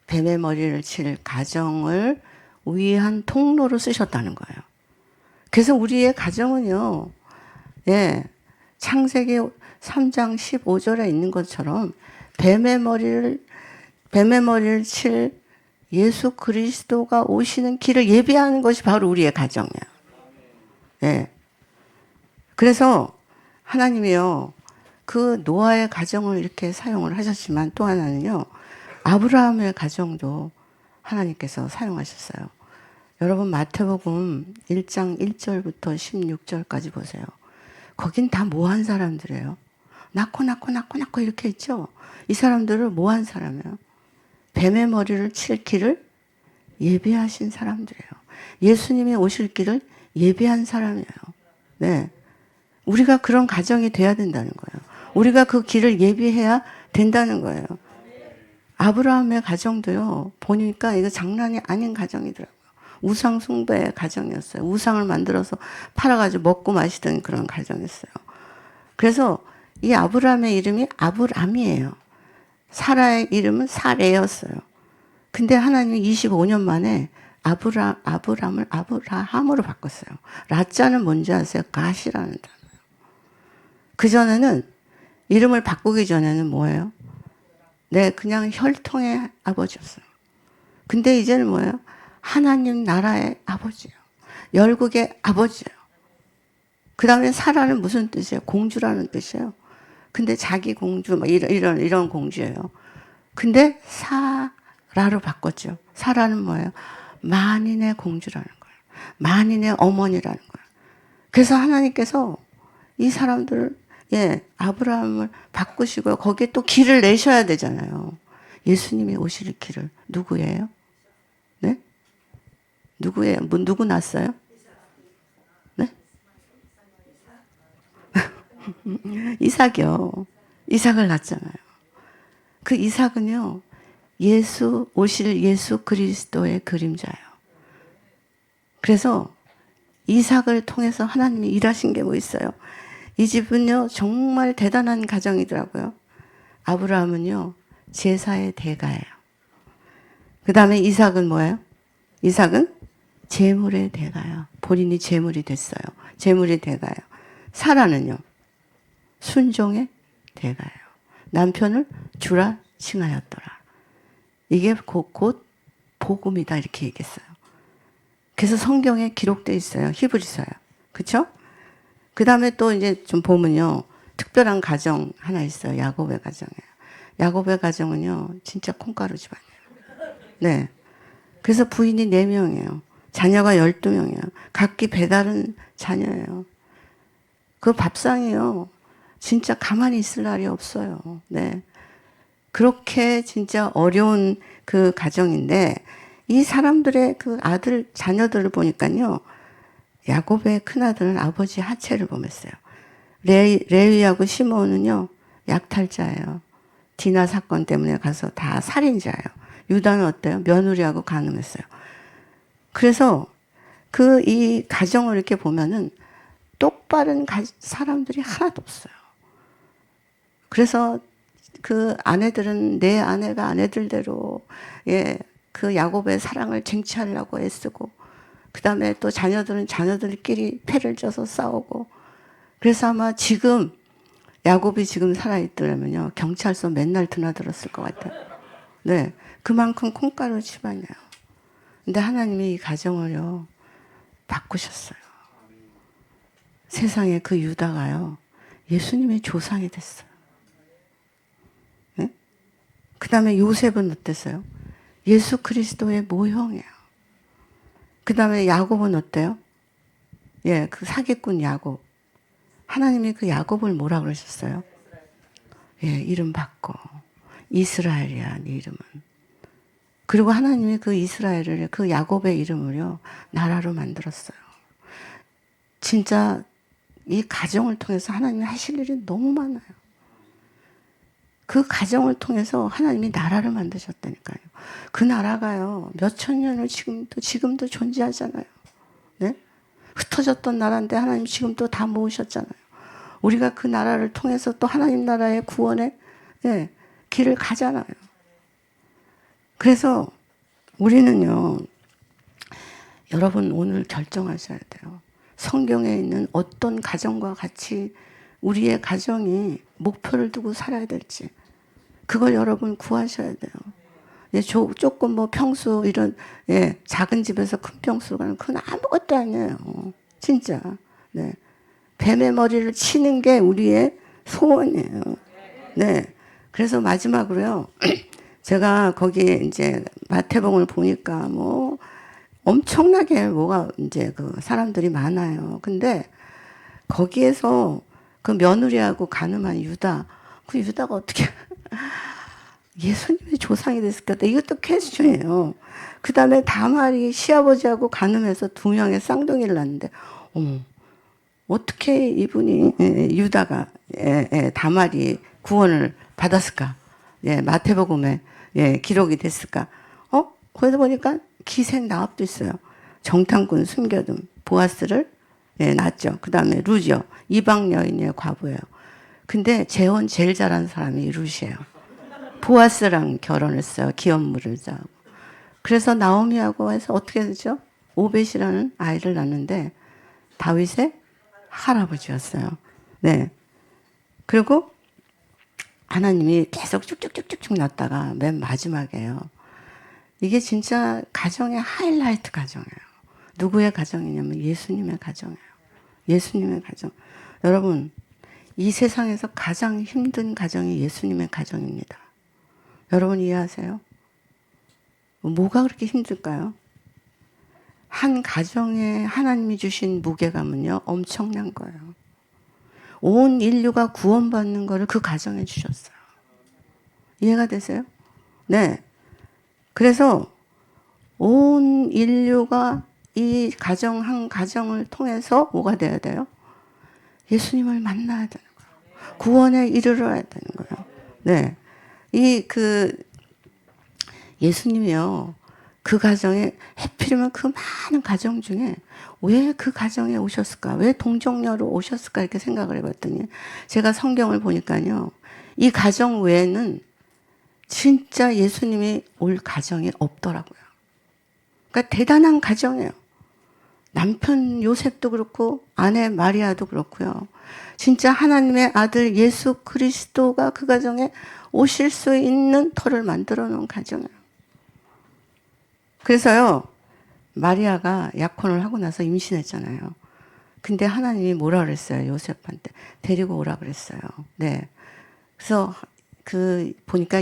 뱀의 머리를 칠 가정을 위한 통로로 쓰셨다는 거예요. 그래서 우리의 가정은요, 예, 창세기 3장 15절에 있는 것처럼 뱀의 머리를 칠 예수 그리스도가 오시는 길을 예비하는 것이 바로 우리의 가정이에요. 예. 그래서 하나님이요, 그 노아의 가정을 이렇게 사용을 하셨지만 또 하나는요, 아브라함의 가정도 하나님께서 사용하셨어요. 여러분 마태복음 1장 1절부터 16절까지 보세요. 거긴 다 뭐 한 사람들이에요? 낳고 이렇게 있죠? 이 사람들을 뭐 한 사람이에요? 뱀의 머리를 칠 길을 예비하신 사람들이에요. 예수님이 오실 길을 예비한 사람이에요. 네. 우리가 그런 가정이 돼야 된다는 거예요. 우리가 그 길을 예비해야 된다는 거예요. 아브라함의 가정도요, 보니까 이거 장난이 아닌 가정이더라고요. 우상 숭배의 가정이었어요. 우상을 만들어서 팔아가지고 먹고 마시던 그런 가정이었어요. 그래서 이 아브라함의 이름이 아브람이에요. 사라의 이름은 사레였어요. 근데 하나님이 25년 만에 아브람을 아브라함으로 바꿨어요. 라자는 뭔지 아세요? 갓이라는 단어예요. 그전에는, 이름을 바꾸기 전에는 뭐예요? 네, 그냥 혈통의 아버지였어요. 근데 이제는 뭐예요? 하나님 나라의 아버지예요. 열국의 아버지예요. 그 다음에 사라는 무슨 뜻이에요? 공주라는 뜻이에요. 근데 자기 공주, 막 이런 공주예요. 근데 사라로 바꿨죠. 사라는 뭐예요? 만인의 공주라는 거예요. 만인의 어머니라는 거예요. 그래서 하나님께서 이 사람들을, 예, 아브라함을 바꾸시고요. 거기에 또 길을 내셔야 되잖아요. 예수님이 오실 길을. 누구예요? 네? 누구예요? 누구 낳았어요? 네? 이삭이요. 이삭을 낳았잖아요. 그 이삭은요, 오실 예수 그리스도의 그림자예요. 그래서 이삭을 통해서 하나님이 일하신 게 뭐 있어요? 이 집은요, 정말 대단한 가정이더라고요. 아브라함은요, 제사의 대가예요. 그 다음에 이삭은 뭐예요? 이삭은 제물의 대가요. 본인이 제물이 됐어요. 제물의 대가요. 사라는요, 순종의 대가예요. 남편을 주라 칭하였더라. 이게 곧 복음이다, 이렇게 얘기했어요. 그래서 성경에 기록되어 있어요. 히브리서요. 그쵸? 그 다음에 또 이제 좀 보면요, 특별한 가정 하나 있어요. 야곱의 가정이에요. 야곱의 가정은요, 진짜 콩가루 집안이에요. 네. 그래서 부인이 4명이에요. 자녀가 12명이에요. 각기 배다른 자녀예요. 그 밥상이요, 진짜 가만히 있을 날이 없어요. 네. 그렇게 진짜 어려운 그 가정인데, 이 사람들의 그 자녀들을 보니까요, 야곱의 큰아들은 아버지 하체를 범했어요. 레위하고 시므온은요, 약탈자예요. 디나 사건 때문에 가서 다 살인자예요. 유다는 어때요? 며느리하고 간음했어요. 그래서 이 가정을 이렇게 보면은 똑바른 사람들이 하나도 없어요. 그래서 그 아내들은 내 아내가 아내들대로, 예, 그 야곱의 사랑을 쟁취하려고 애쓰고, 그 다음에 또 자녀들은 자녀들끼리 패를 쪄서 싸우고. 그래서 아마 지금 야곱이 지금 살아있더라면요, 경찰서 맨날 드나들었을 것 같아요. 네, 그만큼 콩가루 집안이에요. 근데 하나님이 이 가정을요, 바꾸셨어요. 세상에 그 유다가요, 예수님의 조상이 됐어요. 네? 그 다음에 요셉은 어땠어요? 예수 그리스도의 모형이에요. 그 다음에 야곱은 어때요? 예, 그 사기꾼 야곱. 하나님이 그 야곱을 뭐라 그러셨어요? 예, 이름 바꿔. 이스라엘이야, 네 이름은. 그리고 하나님이 그 이스라엘을, 그 야곱의 이름을요, 나라로 만들었어요. 진짜 이 가정을 통해서 하나님이 하실 일이 너무 많아요. 그 가정을 통해서 하나님이 나라를 만드셨다니까요. 그 나라가요, 몇천 년을 지금도 존재하잖아요. 네? 흩어졌던 나라인데 하나님 지금 또 다 모으셨잖아요. 우리가 그 나라를 통해서 또 하나님 나라의 구원의 예, 길을 가잖아요. 그래서 우리는요, 여러분 오늘 결정하셔야 돼요. 성경에 있는 어떤 가정과 같이 우리의 가정이 목표를 두고 살아야 될지, 그걸 여러분 구하셔야 돼요. 예, 조금 뭐 평수 이런 예, 작은 집에서 큰 평수로 가는 그건 아무것도 아니에요. 진짜. 네. 뱀의 머리를 치는 게 우리의 소원이에요. 네. 그래서 마지막으로요. 제가 거기 이제 마태복음을 보니까 뭐 엄청나게 뭐가 이제 그 사람들이 많아요. 근데 거기에서 그 며느리하고 가늠한 유다, 그 유다가 어떻게 예수님의 조상이 됐을까? 이것도 퀘스천이에요. 그 다음에 다말이 시아버지하고 가늠해서 두 명의 쌍둥이를 낳는데, 어머, 어떻게 이분이, 유다가, 다말이 구원을 받았을까? 예, 마태복음에, 기록이 됐을까? 거기서 보니까 기생 나합도 있어요. 정탐꾼 숨겨둔 보아스를, 낳았죠. 그 다음에 루지어, 이방 여인의 과부예요. 근데 재혼 제일 잘하는 사람이 루시예요. 보아스랑 결혼했어요. 기업물을 자고. 그래서 나오미하고 해서 어떻게 되죠? 오벳이라는 아이를 낳는데 다윗의 할아버지였어요. 네. 그리고 하나님이 계속 쭉쭉쭉쭉 낳다가 맨 마지막에요. 이게 진짜 가정의 하이라이트 가정이에요. 누구의 가정이냐면 예수님의 가정이에요. 예수님의 가정. 여러분, 이 세상에서 가장 힘든 가정이 예수님의 가정입니다. 여러분 이해하세요? 뭐가 그렇게 힘들까요? 한 가정에 하나님이 주신 무게감은요, 엄청난 거예요. 온 인류가 구원받는 거를 그 가정에 주셨어요. 이해가 되세요? 네. 그래서 온 인류가 이 가정 한 가정을 통해서 뭐가 돼야 돼요? 예수님을 만나야 되는 거예요. 구원에 이르러야 되는 거예요. 네. 예수님이요. 그 가정에, 해필이면 그 많은 가정 중에 왜 그 가정에 오셨을까? 왜 동정녀로 오셨을까? 이렇게 생각을 해봤더니 제가 성경을 보니까요. 이 가정 외에는 진짜 예수님이 올 가정이 없더라고요. 그러니까 대단한 가정이에요. 남편 요셉도 그렇고 아내 마리아도 그렇고요. 진짜 하나님의 아들 예수 그리스도가 그 가정에 오실 수 있는 터를 만들어 놓은 가정이에요. 그래서요, 마리아가 약혼을 하고 나서 임신했잖아요. 근데 하나님이 뭐라 그랬어요? 요셉한테 데리고 오라 그랬어요. 네. 그래서 보니까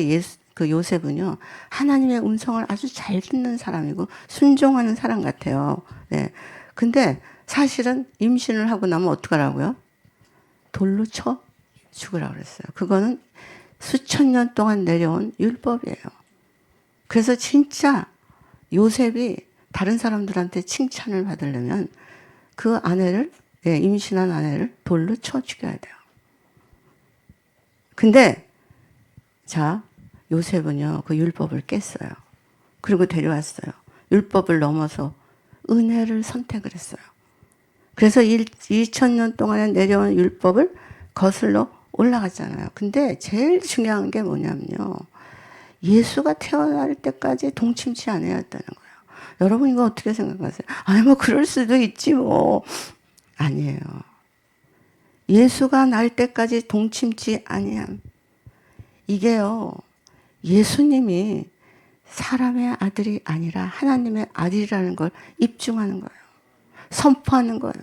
그 요셉은요, 하나님의 음성을 아주 잘 듣는 사람이고 순종하는 사람 같아요. 네. 근데 사실은 임신을 하고 나면 어떡하라고요? 돌로 쳐 죽으라고 그랬어요. 그거는 수천 년 동안 내려온 율법이에요. 그래서 진짜 요셉이 다른 사람들한테 칭찬을 받으려면 그 아내를, 임신한 아내를 돌로 쳐 죽여야 돼요. 근데 자, 요셉은요, 그 율법을 깼어요. 그리고 데려왔어요. 율법을 넘어서 은혜를 선택을 했어요. 그래서 2000년 동안에 내려온 율법을 거슬러 올라갔잖아요. 근데 제일 중요한 게 뭐냐면요. 예수가 태어날 때까지 동침치 않아야 했다는 거예요. 여러분 이거 어떻게 생각하세요? 아니 뭐 그럴 수도 있지 뭐. 아니에요. 예수가 날 때까지 동침치 아니함. 이게요, 예수님이 사람의 아들이 아니라 하나님의 아들이라는 걸 입증하는 거예요. 선포하는 거예요.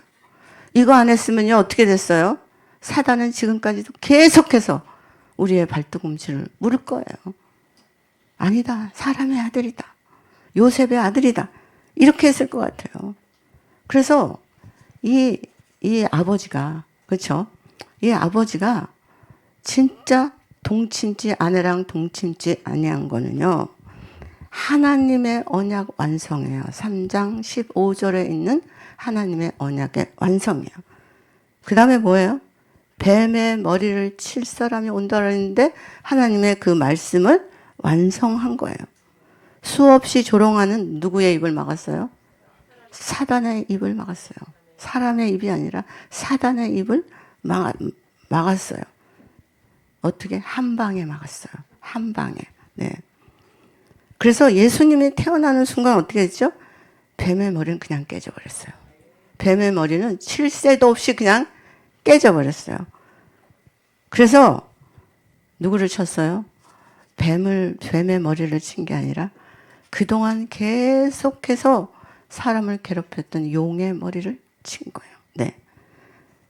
이거 안 했으면요, 어떻게 됐어요? 사단은 지금까지도 계속해서 우리의 발등꿈치를 물을 거예요. 아니다, 사람의 아들이다. 요셉의 아들이다. 이렇게 했을 것 같아요. 그래서 이 아버지가, 그렇죠? 이 아버지가 진짜 동침지 아내랑 동침지 아니한 거는요, 하나님의 언약 완성이에요. 3장 15절에 있는 하나님의 언약의 완성이에요. 그 다음에 뭐예요? 뱀의 머리를 칠 사람이 온다고 했는데 하나님의 그 말씀을 완성한 거예요. 수없이 조롱하는 누구의 입을 막았어요? 사단의 입을 막았어요. 사람의 입이 아니라 사단의 입을 막았어요. 어떻게? 한 방에 막았어요. 한 방에. 네. 그래서 예수님이 태어나는 순간 어떻게 했죠? 뱀의 머리는 그냥 깨져버렸어요. 뱀의 머리는 칠 새도 없이 그냥 깨져버렸어요. 그래서 누구를 쳤어요? 뱀의 머리를 친 게 아니라 그동안 계속해서 사람을 괴롭혔던 용의 머리를 친 거예요. 네.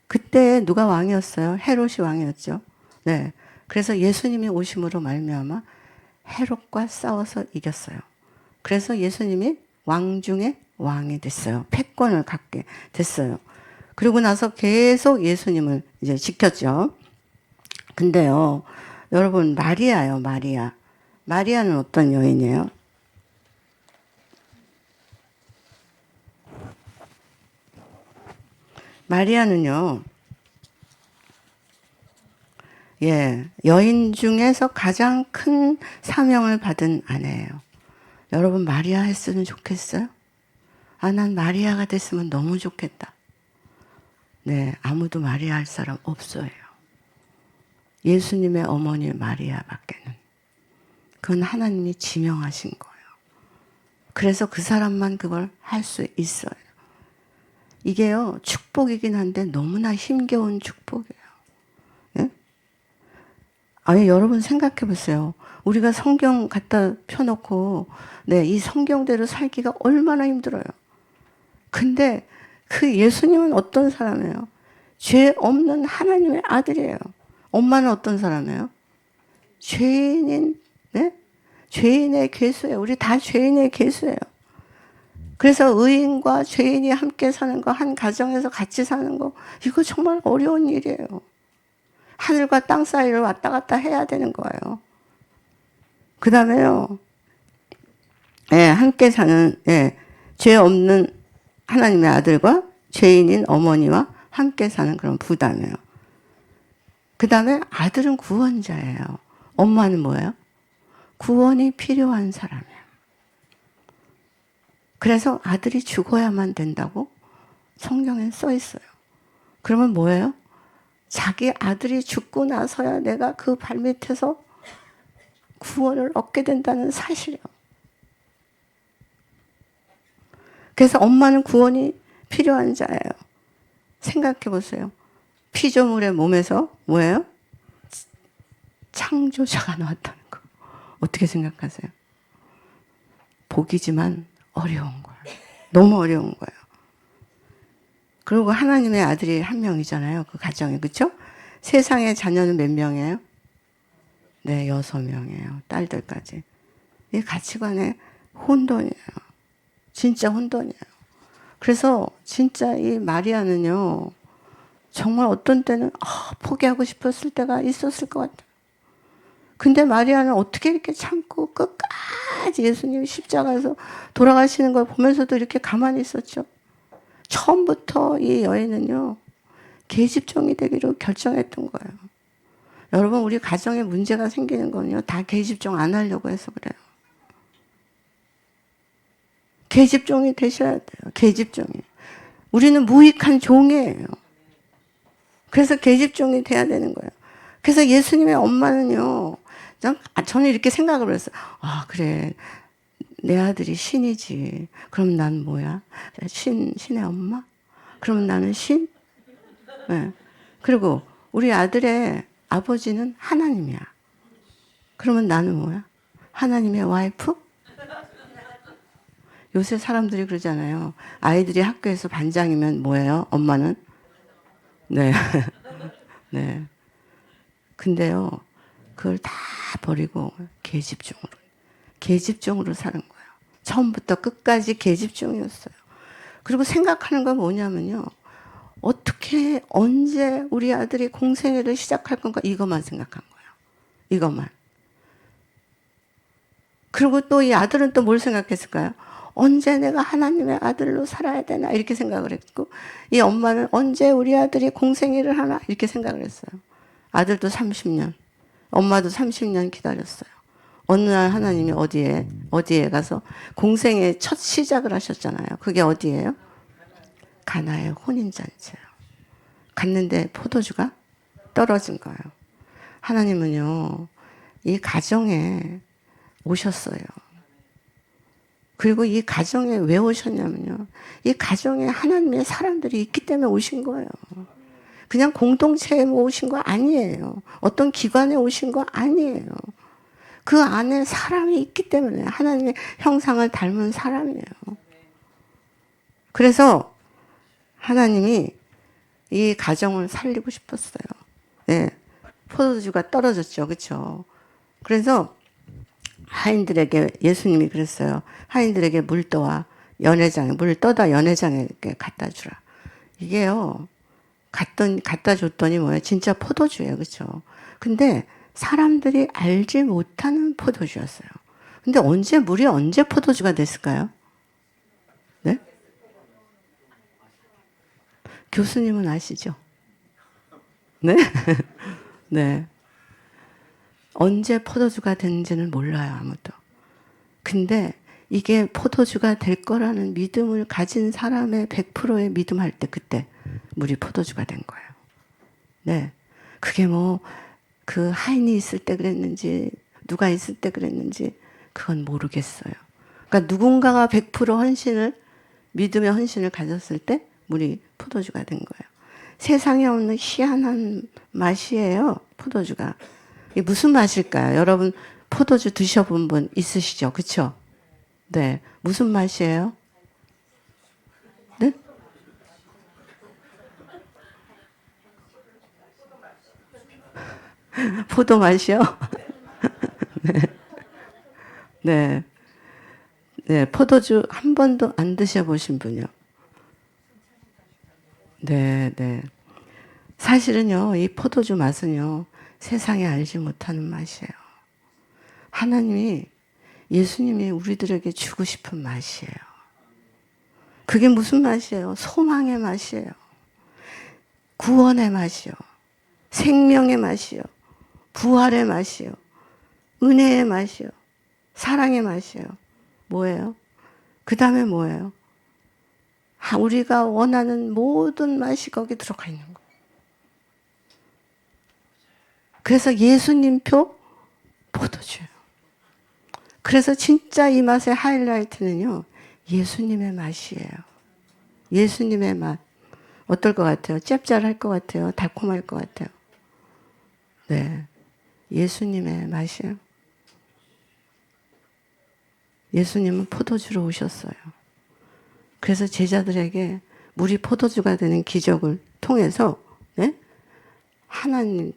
그때 누가 왕이었어요? 헤롯이 왕이었죠. 네. 그래서 예수님이 오심으로 말미암아 헤롯과 싸워서 이겼어요. 그래서 예수님이 왕 중에 왕이 됐어요. 패권을 갖게 됐어요. 그리고 나서 계속 예수님을 이제 지켰죠. 근데요, 여러분, 마리아요, 마리아. 마리아는 어떤 여인이에요? 마리아는요, 예, 여인 중에서 가장 큰 사명을 받은 아내예요. 여러분, 마리아 했으면 좋겠어요? 아, 난 마리아가 됐으면 너무 좋겠다. 네, 아무도 마리아 할 사람 없어요. 예수님의 어머니 마리아밖에는. 그건 하나님이 지명하신 거예요. 그래서 그 사람만 그걸 할 수 있어요. 이게요, 축복이긴 한데 너무나 힘겨운 축복이에요. 예? 아니, 여러분 생각해 보세요. 우리가 성경 갖다 펴놓고, 네, 이 성경대로 살기가 얼마나 힘들어요. 근데 그 예수님은 어떤 사람이에요? 죄 없는 하나님의 아들이에요. 엄마는 어떤 사람이에요? 죄인인, 네? 죄인의 괴수예요. 우리 다 죄인의 괴수예요. 그래서 의인과 죄인이 함께 사는 거, 한 가정에서 같이 사는 거, 이거 정말 어려운 일이에요. 하늘과 땅 사이를 왔다 갔다 해야 되는 거예요. 그 다음에요, 예, 함께 사는, 예, 죄 없는 하나님의 아들과 죄인인 어머니와 함께 사는 그런 부담이에요. 그 다음에 아들은 구원자예요. 엄마는 뭐예요? 구원이 필요한 사람이에요. 그래서 아들이 죽어야만 된다고 성경에 써 있어요. 그러면 뭐예요? 자기 아들이 죽고 나서야 내가 그 발밑에서 구원을 얻게 된다는 사실이에요. 그래서 엄마는 구원이 필요한 자예요. 생각해 보세요. 피조물의 몸에서 뭐예요? 창조자가 나왔다는 거. 어떻게 생각하세요? 복이지만 어려운 거예요. 너무 어려운 거예요. 그리고 하나님의 아들이 한 명이잖아요. 그 가정에. 그렇죠? 세상의 자녀는 몇 명이에요? 네, 6명이에요. 딸들까지. 이 가치관의 혼돈이에요. 진짜 혼돈이에요. 그래서 진짜 이 마리아는요, 정말 어떤 때는 포기하고 싶었을 때가 있었을 것 같아요. 근데 마리아는 어떻게 이렇게 참고 끝까지 예수님이 십자가에서 돌아가시는 걸 보면서도 이렇게 가만히 있었죠. 처음부터 이 여인은요, 계집종이 되기로 결정했던 거예요. 여러분, 우리 가정에 문제가 생기는 건요, 다 계집종 안 하려고 해서 그래요. 계집종이 되셔야 돼요. 계집종이. 우리는 무익한 종이에요. 그래서 계집종이 돼야 되는 거예요. 그래서 예수님의 엄마는요, 저는 이렇게 생각을 했어요. 아, 그래. 내 아들이 신이지. 그럼 난 뭐야? 신의 엄마? 그럼 나는 신? 네. 그리고 우리 아들의 아버지는 하나님이야. 그러면 나는 뭐야? 하나님의 와이프? 요새 사람들이 그러잖아요. 아이들이 학교에서 반장이면 뭐예요? 엄마는? 네. 네. 근데요, 그걸 다 버리고 계집종으로 사는 거예요. 처음부터 끝까지 계집종이었어요. 그리고 생각하는 건 뭐냐면요. 어떻게, 언제 우리 아들이 공생애를 시작할 건가? 이것만 생각한 거예요. 이것만. 그리고 또 이 아들은 또 뭘 생각했을까요? 언제 내가 하나님의 아들로 살아야 되나? 이렇게 생각을 했고, 이 엄마는 언제 우리 아들이 공생애를 하나? 이렇게 생각을 했어요. 아들도 30년, 엄마도 30년 기다렸어요. 어느 날 하나님이 어디에 가서 공생의 첫 시작을 하셨잖아요. 그게 어디예요? 가나의 혼인잔치예요. 갔는데 포도주가 떨어진 거예요. 하나님은요, 이 가정에 오셨어요. 그리고 이 가정에 왜 오셨냐면요. 이 가정에 하나님의 사람들이 있기 때문에 오신 거예요. 그냥 공동체에 오신 거 아니에요. 어떤 기관에 오신 거 아니에요. 그 안에 사람이 있기 때문에 하나님의 형상을 닮은 사람이에요. 그래서 하나님이 이 가정을 살리고 싶었어요. 네. 포도주가 떨어졌죠. 그렇죠? 그래서 하인들에게 예수님이 그랬어요. 하인들에게 물 떠와 물 떠다 연회장에게 갖다 주라. 이게요. 갖다 줬더니 뭐예요? 진짜 포도주예요. 그렇죠? 근데 사람들이 알지 못하는 포도주였어요. 근데 물이 언제 포도주가 됐을까요? 네? 교수님은 아시죠? 네? 네. 언제 포도주가 됐는지는 몰라요, 아무도. 근데 이게 포도주가 될 거라는 믿음을 가진 사람의 100%의 믿음할 때 그때 물이 포도주가 된 거예요. 네. 그게 그 하인이 있을 때 그랬는지 누가 있을 때 그랬는지 그건 모르겠어요. 그러니까 누군가가 100% 믿음의 헌신을 가졌을 때 물이 포도주가 된 거예요. 세상에 없는 희한한 맛이에요, 포도주가. 이게 무슨 맛일까요? 여러분 포도주 드셔본 분 있으시죠? 그렇죠? 네. 무슨 맛이에요? 네? 포도 맛이요? 네. 네. 네. 포도주 한 번도 안 드셔보신 분이요? 네, 네. 사실은요, 이 포도주 맛은요, 세상에 알지 못하는 맛이에요. 예수님이 우리들에게 주고 싶은 맛이에요. 그게 무슨 맛이에요? 소망의 맛이에요. 구원의 맛이요. 생명의 맛이요. 부활의 맛이요. 은혜의 맛이요. 사랑의 맛이요. 뭐예요? 그 다음에 뭐예요? 우리가 원하는 모든 맛이 거기 들어가 있는 거예요. 그래서 예수님표 포도주예요. 그래서 진짜 이 맛의 하이라이트는요. 예수님의 맛이에요. 예수님의 맛. 어떨 것 같아요? 짭짤할 것 같아요? 달콤할 것 같아요? 네. 예수님의 맛이에요. 예수님은 포도주로 오셨어요. 그래서 제자들에게 물이 포도주가 되는 기적을 통해서 네?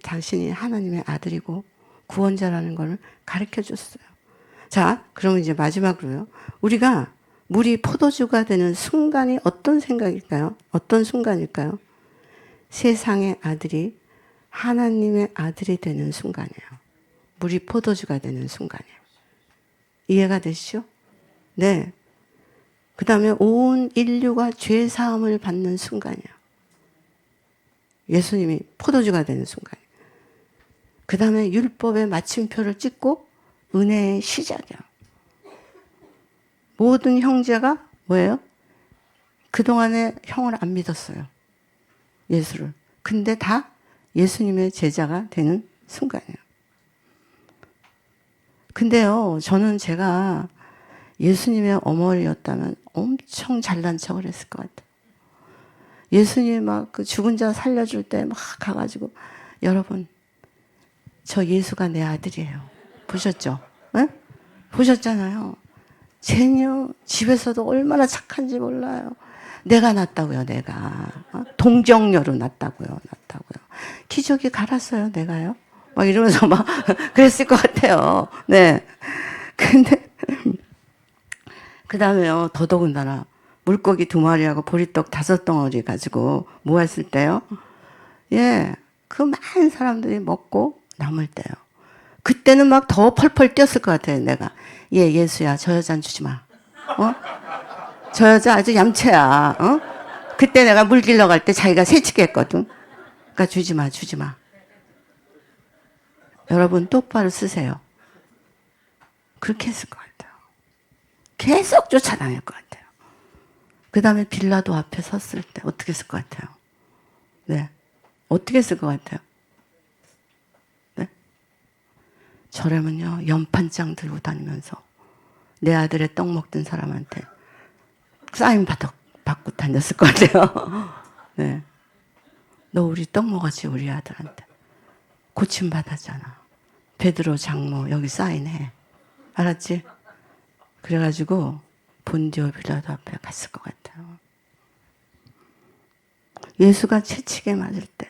당신이 하나님의 아들이고 구원자라는 것을 가르쳐 줬어요. 자, 그러면 이제 마지막으로요. 우리가 물이 포도주가 되는 순간이 어떤 생각일까요? 어떤 순간일까요? 세상의 아들이 하나님의 아들이 되는 순간이에요. 물이 포도주가 되는 순간이에요. 이해가 되시죠? 네. 그 다음에 온 인류가 죄 사함을 받는 순간이에요. 예수님이 포도주가 되는 순간이에요. 그 다음에 율법의 마침표를 찍고 은혜의 시작이에요. 모든 형제가 뭐예요? 그동안에 형을 안 믿었어요. 예수를. 근데 다 예수님의 제자가 되는 순간이에요. 근데요, 제가 예수님의 어머니였다면 엄청 잘난 척을 했을 것 같아요. 예수님이 막 그 죽은 자 살려줄 때 막 가가지고, 여러분, 저 예수가 내 아들이에요. 보셨죠? 네? 보셨잖아요. 쟤는요, 집에서도 얼마나 착한지 몰라요. 내가 낳았다고요, 내가. 동정녀로 낳았다고요. 기저귀 갈았어요, 내가요. 막 이러면서 막 그랬을 것 같아요. 네. 근데, 그 다음에요, 더더군다나, 물고기 2마리하고 보리떡 5덩어리 가지고 뭐 했을 때요? 예, 그 많은 사람들이 먹고 남을 때요. 그때는 막 더 펄펄 뛰었을 것 같아요, 내가. 예, 예수야, 저 여자는 주지 마. 어? 저 여자 아주 얌체야. 어? 그때 내가 물 길러 갈 때 자기가 새치기 했거든. 그러니까 주지 마, 주지 마. 여러분 똑바로 쓰세요. 그렇게 했을 것 같아요. 계속 쫓아다닐 것 같아요. 그 다음에 빌라도 앞에 섰을 때 어떻게 했을 것 같아요? 네. 어떻게 했을 것 같아요? 네? 저라면요, 연판장 들고 다니면서 내 아들의 떡 먹던 사람한테 사인 받고 다녔을 것 같아요. 네. 너 우리 떡 먹었지, 우리 아들한테. 고침받았잖아. 베드로 장모 여기 사인해. 알았지? 그래가지고 본디오 빌라도 앞에 갔을 것 같아요. 예수가 채찍에 맞을 때,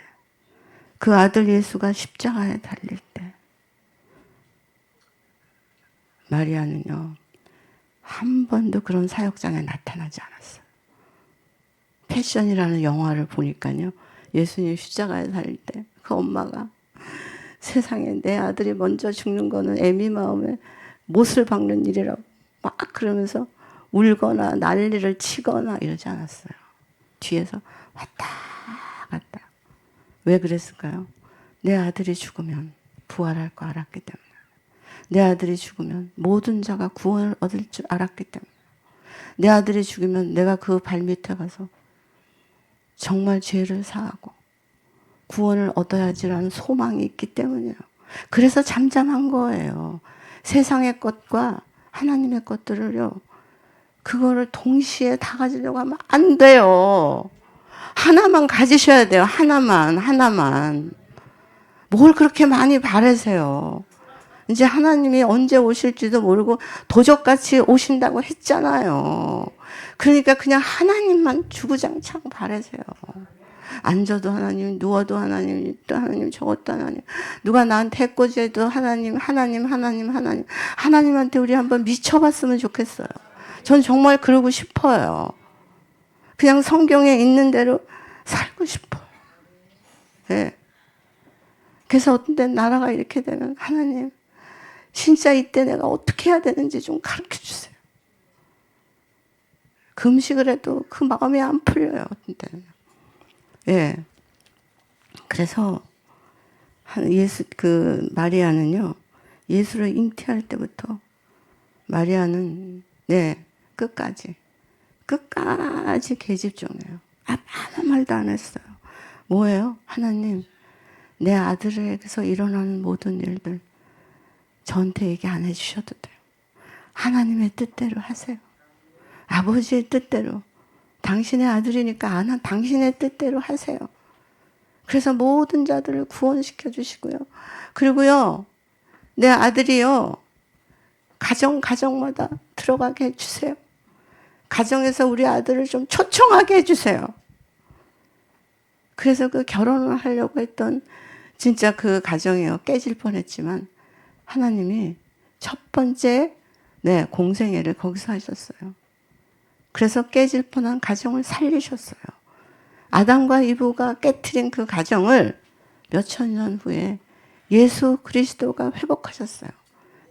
그 아들 예수가 십자가에 달릴 때, 마리아는요, 한 번도 그런 사역장에 나타나지 않았어요. 패션이라는 영화를 보니까요, 예수님 십자가에 달릴 때 그 엄마가 세상에 내 아들이 먼저 죽는 거는 애미 마음에 못을 박는 일이라고 막 그러면서 울거나 난리를 치거나 이러지 않았어요. 뒤에서 왔다 갔다. 왜 그랬을까요? 내 아들이 죽으면 부활할 거 알았기 때문에. 내 아들이 죽으면 모든 자가 구원을 얻을 줄 알았기 때문에. 내 아들이 죽으면 내가 그 발밑에 가서 정말 죄를 사하고 구원을 얻어야지라는 소망이 있기 때문이에요. 그래서 잠잠한 거예요. 세상의 것과 하나님의 것들을요, 그거를 동시에 다 가지려고 하면 안 돼요. 하나만 가지셔야 돼요. 하나만. 뭘 그렇게 많이 바라세요. 이제 하나님이 언제 오실지도 모르고 도적같이 오신다고 했잖아요. 그러니까 그냥 하나님만 주구장창 바라세요. 앉아도 하나님, 누워도 하나님, 또 하나님, 저것도 하나님. 누가 나한테 해코지해도 하나님한테 우리 한번 미쳐봤으면 좋겠어요. 전 정말 그러고 싶어요. 그냥 성경에 있는 대로 살고 싶어요. 네. 그래서 어떤 때 나라가 이렇게 되면 하나님, 진짜 이때 내가 어떻게 해야 되는지 좀 가르쳐 주세요. 금식을 해도 그 마음이 안 풀려요. 어떤 때는. 예. 그래서 마리아는요, 예수를 잉태할 때부터 마리아는 끝까지 계집종이에요. 아무 말도 안 했어요. 뭐예요? 하나님, 내 아들에게서 일어나는 모든 일들 저한테 얘기 안 해주셔도 돼요. 하나님의 뜻대로 하세요. 아버지의 뜻대로. 당신의 아들이니까 당신의 뜻대로 하세요. 그래서 모든 자들을 구원시켜 주시고요. 그리고요, 내 아들이요, 가정마다 들어가게 해주세요. 가정에서 우리 아들을 좀 초청하게 해주세요. 그래서 그 결혼을 하려고 했던 진짜 그 가정이요, 깨질 뻔했지만 하나님이 첫 번째 공생애를 거기서 하셨어요. 그래서 깨질 뻔한 가정을 살리셨어요. 아담과 이브가 깨트린 그 가정을 몇천 년 후에 예수 그리스도가 회복하셨어요.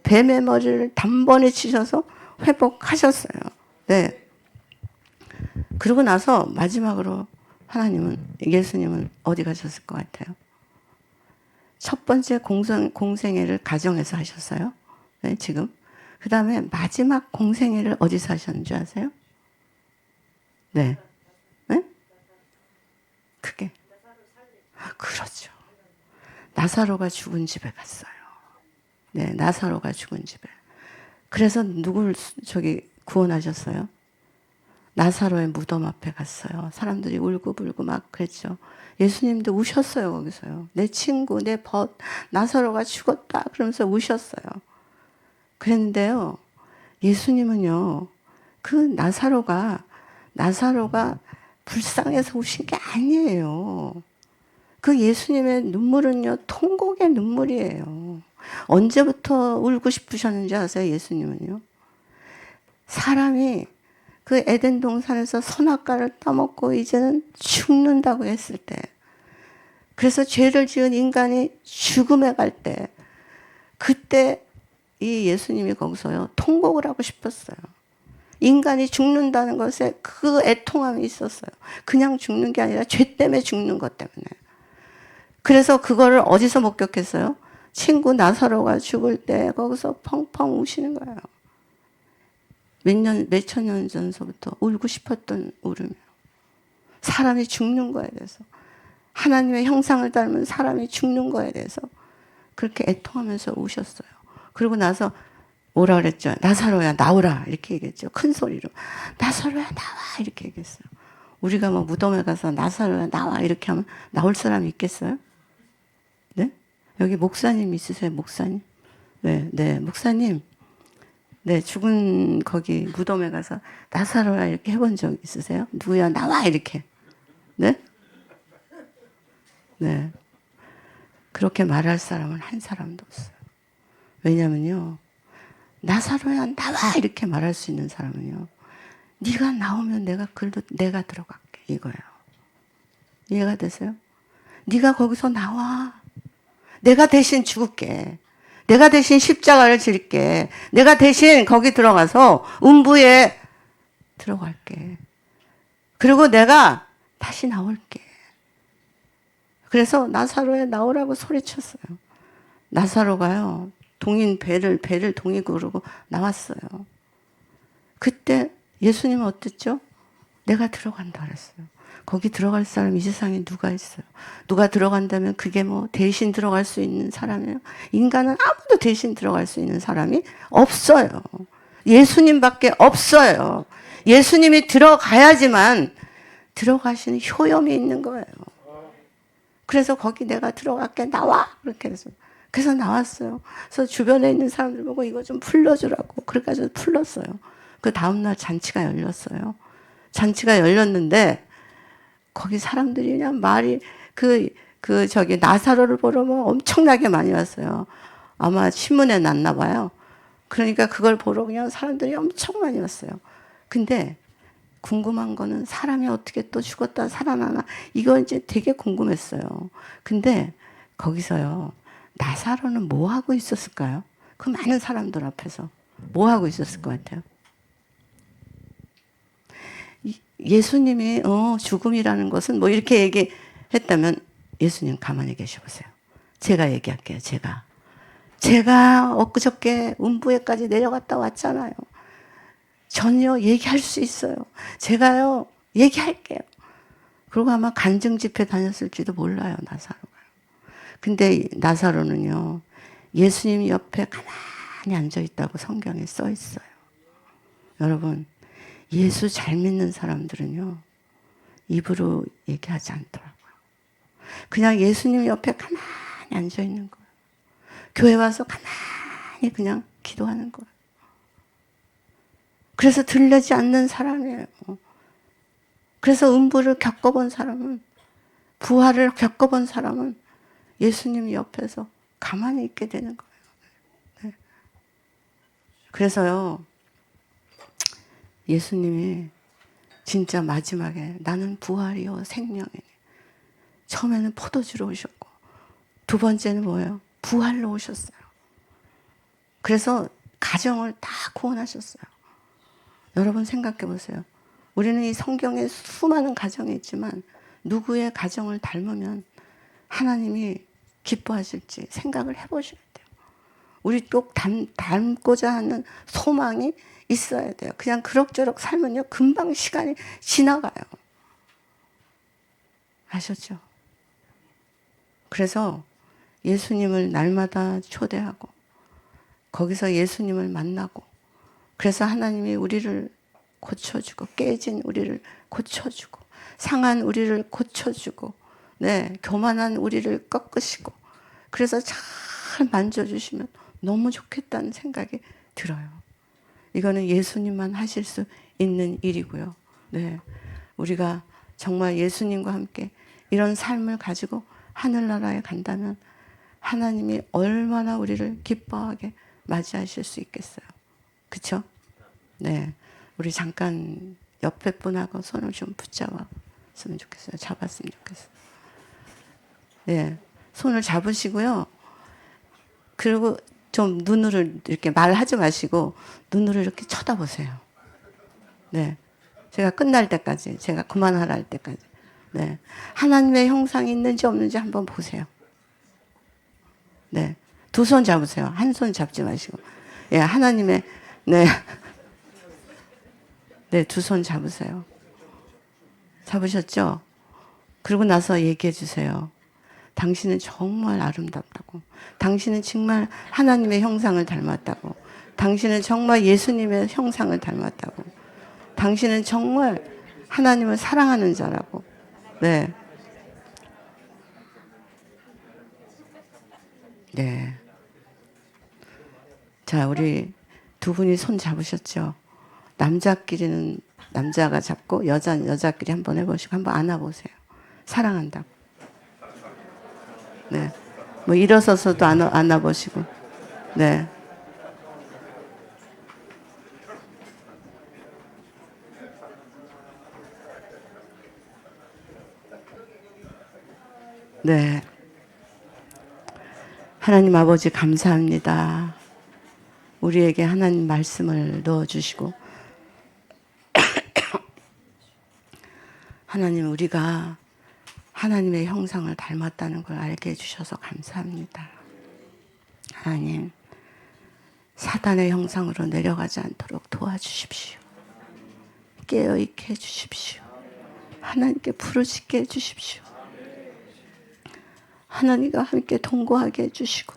뱀의 머리를 단번에 치셔서 회복하셨어요. 네. 그러고 나서 마지막으로 예수님은 어디 가셨을 것 같아요? 첫 번째 공생애를 가정에서 하셨어요. 네, 지금. 그 다음에 마지막 공생애를 어디서 하셨는지 아세요? 네. 네? 그게. 그렇죠. 나사로가 죽은 집에 갔어요. 네, 나사로가 죽은 집에. 그래서 누굴 구원하셨어요? 나사로의 무덤 앞에 갔어요. 사람들이 울고불고 막 그랬죠. 예수님도 우셨어요. 거기서요. 내 친구, 내 벗, 나사로가 죽었다 그러면서 우셨어요. 그랬는데요, 예수님은요, 그 나사로가 불쌍해서 우신 게 아니에요. 그 예수님의 눈물은요, 통곡의 눈물이에요. 언제부터 울고 싶으셨는지 아세요? 예수님은요, 사람이 그 에덴 동산에서 선악과를 따먹고 이제는 죽는다고 했을 때, 그래서 죄를 지은 인간이 죽음에 갈 때, 그때 이 예수님이 거기서요, 통곡을 하고 싶었어요. 인간이 죽는다는 것에 그 애통함이 있었어요. 그냥 죽는 게 아니라 죄 때문에 죽는 것 때문에. 그래서 그거를 어디서 목격했어요? 친구 나사로가 죽을 때 거기서 펑펑 우시는 거예요. 몇천 년 전서부터 울고 싶었던 울음이에요. 사람이 죽는 거에 대해서. 하나님의 형상을 닮은 사람이 죽는 거에 대해서 그렇게 애통하면서 우셨어요. 그리고 나서 뭐라 그랬죠? 나사로야 나오라 이렇게 얘기했죠. 큰 소리로 나사로야 나와 이렇게 얘기했어요. 우리가 뭐 무덤에 가서 나사로야 나와 이렇게 하면 나올 사람이 있겠어요? 네? 여기 목사님 있으세요? 목사님? 네, 네, 목사님. 네, 죽은 거기 무덤에 가서 나사로야 이렇게 해본 적 있으세요? 누구야 나와 이렇게. 네? 네. 그렇게 말할 사람은 한 사람도 없어요. 왜냐면요, 나사로야 나와 이렇게 말할 수 있는 사람은요, 네가 나오면 내가 들어갈게 이거예요. 이해가 되세요? 네가 거기서 나와. 내가 대신 죽을게. 내가 대신 십자가를 질게. 내가 대신 거기 들어가서 음부에 들어갈게. 그리고 내가 다시 나올게. 그래서 나사로에 나오라고 소리쳤어요. 나사로가요, 배를 동이 구르고 나왔어요. 그때 예수님은 어땠죠? 내가 들어간다 그랬어요. 거기 들어갈 사람 이 세상에 누가 있어요? 누가 들어간다면 그게 뭐 대신 들어갈 수 있는 사람이에요? 인간은 아무도 대신 들어갈 수 있는 사람이 없어요. 예수님밖에 없어요. 예수님이 들어가야지만 들어가시는 효염이 있는 거예요. 그래서 거기 내가 들어갈게 나와 그렇게 해서 그래서 나왔어요. 그래서 주변에 있는 사람들 보고 이거 좀 풀러주라고 그래가지고 풀렀어요. 그 다음날 잔치가 열렸어요. 잔치가 열렸는데 거기 사람들이 그냥 말이 저기 나사로를 보러 뭐 엄청나게 많이 왔어요. 아마 신문에 났나 봐요. 그러니까 그걸 보러 그냥 사람들이 엄청 많이 왔어요. 근데 궁금한 거는 사람이 어떻게 또 죽었다 살아나나 이거 이제 되게 궁금했어요. 근데 거기서요, 나사로는 뭐 하고 있었을까요? 그 많은 사람들 앞에서 뭐 하고 있었을 것 같아요? 예수님이 죽음이라는 것은 뭐 이렇게 얘기했다면 예수님 가만히 계셔 보세요. 제가 얘기할게요. 제가 엊그저께 음부에까지 내려갔다 왔잖아요. 전혀 얘기할 수 있어요. 제가요 얘기할게요. 그리고 아마 간증 집회 다녔을지도 몰라요. 나사로가. 근데 나사로는요, 예수님 옆에 가만히 앉아 있다고 성경에 써 있어요. 여러분, 예수 잘 믿는 사람들은요, 입으로 얘기하지 않더라고요. 그냥 예수님 옆에 가만히 앉아 있는 거예요. 교회 와서 가만히 그냥 기도하는 거예요. 그래서 들리지 않는 사람이에요. 그래서 음부를 겪어본 사람은, 부활을 겪어본 사람은 예수님 옆에서 가만히 있게 되는 거예요. 네. 그래서요, 예수님이 진짜 마지막에 나는 부활이요 생명이니. 처음에는 포도주로 오셨고 두 번째는 뭐예요? 부활로 오셨어요. 그래서 가정을 다 구원하셨어요. 여러분 생각해 보세요. 우리는 이 성경에 수많은 가정이 있지만 누구의 가정을 닮으면 하나님이 기뻐하실지 생각을 해보셔야 돼요. 우리 꼭 닮고자 하는 소망이 있어야 돼요. 그냥 그럭저럭 살면요, 금방 시간이 지나가요. 아셨죠? 그래서 예수님을 날마다 초대하고 거기서 예수님을 만나고, 그래서 하나님이 우리를 고쳐주고, 깨진 우리를 고쳐주고, 상한 우리를 고쳐주고, 네, 교만한 우리를 꺾으시고, 그래서 잘 만져주시면 너무 좋겠다는 생각이 들어요. 이거는 예수님만 하실 수 있는 일이고요. 네, 우리가 정말 예수님과 함께 이런 삶을 가지고 하늘나라에 간다면 하나님이 얼마나 우리를 기뻐하게 맞이하실 수 있겠어요. 그렇죠? 네, 우리 잠깐 옆에 분하고 손을 좀 붙잡았으면 좋겠어요. 잡았으면 좋겠어요. 네, 손을 잡으시고요. 그리고 좀 눈으로 이렇게 말하지 마시고 눈으로 이렇게 쳐다보세요. 네, 제가 끝날 때까지, 제가 그만하라 할 때까지. 네, 하나님의 형상이 있는지 없는지 한번 보세요. 네, 두 손 잡으세요. 한 손 잡지 마시고. 예, 하나님의, 네, 네, 두 손 잡으세요. 잡으셨죠? 그러고 나서 얘기해 주세요. 당신은 정말 아름답다고. 당신은 정말 하나님의 형상을 닮았다고. 당신은 정말 예수님의 형상을 닮았다고. 당신은 정말 하나님을 사랑하는 자라고. 네. 네. 자, 우리 두 분이 손 잡으셨죠? 남자끼리는 남자가 잡고 여자는 여자끼리 한번 해보시고 한번 안아보세요. 사랑한다고. 네. 뭐 일어서서도 안아보시고. 네. 네. 하나님 아버지 감사합니다. 우리에게 하나님 말씀을 넣어주시고 하나님 우리가 하나님의 형상을 닮았다는 걸 알게 해주셔서 감사합니다. 하나님 사단의 형상으로 내려가지 않도록 도와주십시오. 깨어있게 해주십시오. 하나님께 부르짖게 해주십시오. 하나님과 함께 동거하게 해주시고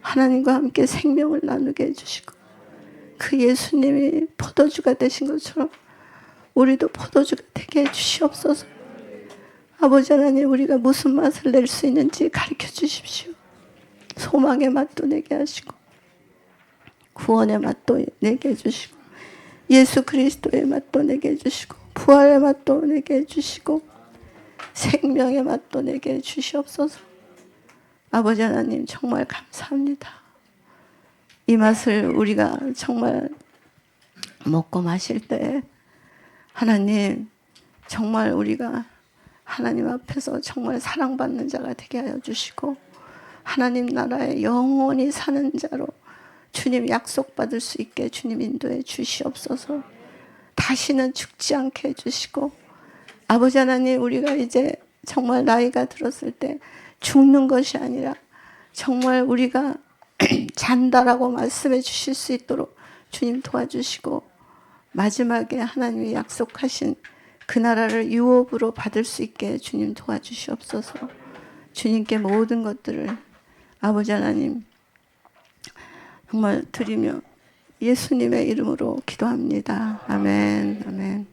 하나님과 함께 생명을 나누게 해주시고 그 예수님이 포도주가 되신 것처럼 우리도 포도주가 되게 해주시옵소서. 아버지 하나님 우리가 무슨 맛을 낼 수 있는지 가르쳐 주십시오. 소망의 맛도 내게 하시고 구원의 맛도 내게 해주시고 예수 그리스도의 맛도 내게 해주시고 부활의 맛도 내게 해주시고 생명의 맛도 내게 해주시옵소서. 아버지 하나님 정말 감사합니다. 이 맛을 우리가 정말 먹고 마실 때 하나님 정말 우리가 하나님 앞에서 정말 사랑받는 자가 되게 하여 주시고 하나님 나라에 영원히 사는 자로 주님 약속받을 수 있게 주님 인도해 주시옵소서. 다시는 죽지 않게 해주시고 아버지 하나님 우리가 이제 정말 나이가 들었을 때 죽는 것이 아니라 정말 우리가 잔다라고 말씀해 주실 수 있도록 주님 도와주시고 마지막에 하나님이 약속하신 그 나라를 유업으로 받을 수 있게 주님 도와주시옵소서. 주님께 모든 것들을 아버지 하나님 정말 드리며 예수님의 이름으로 기도합니다. 아멘. 아멘.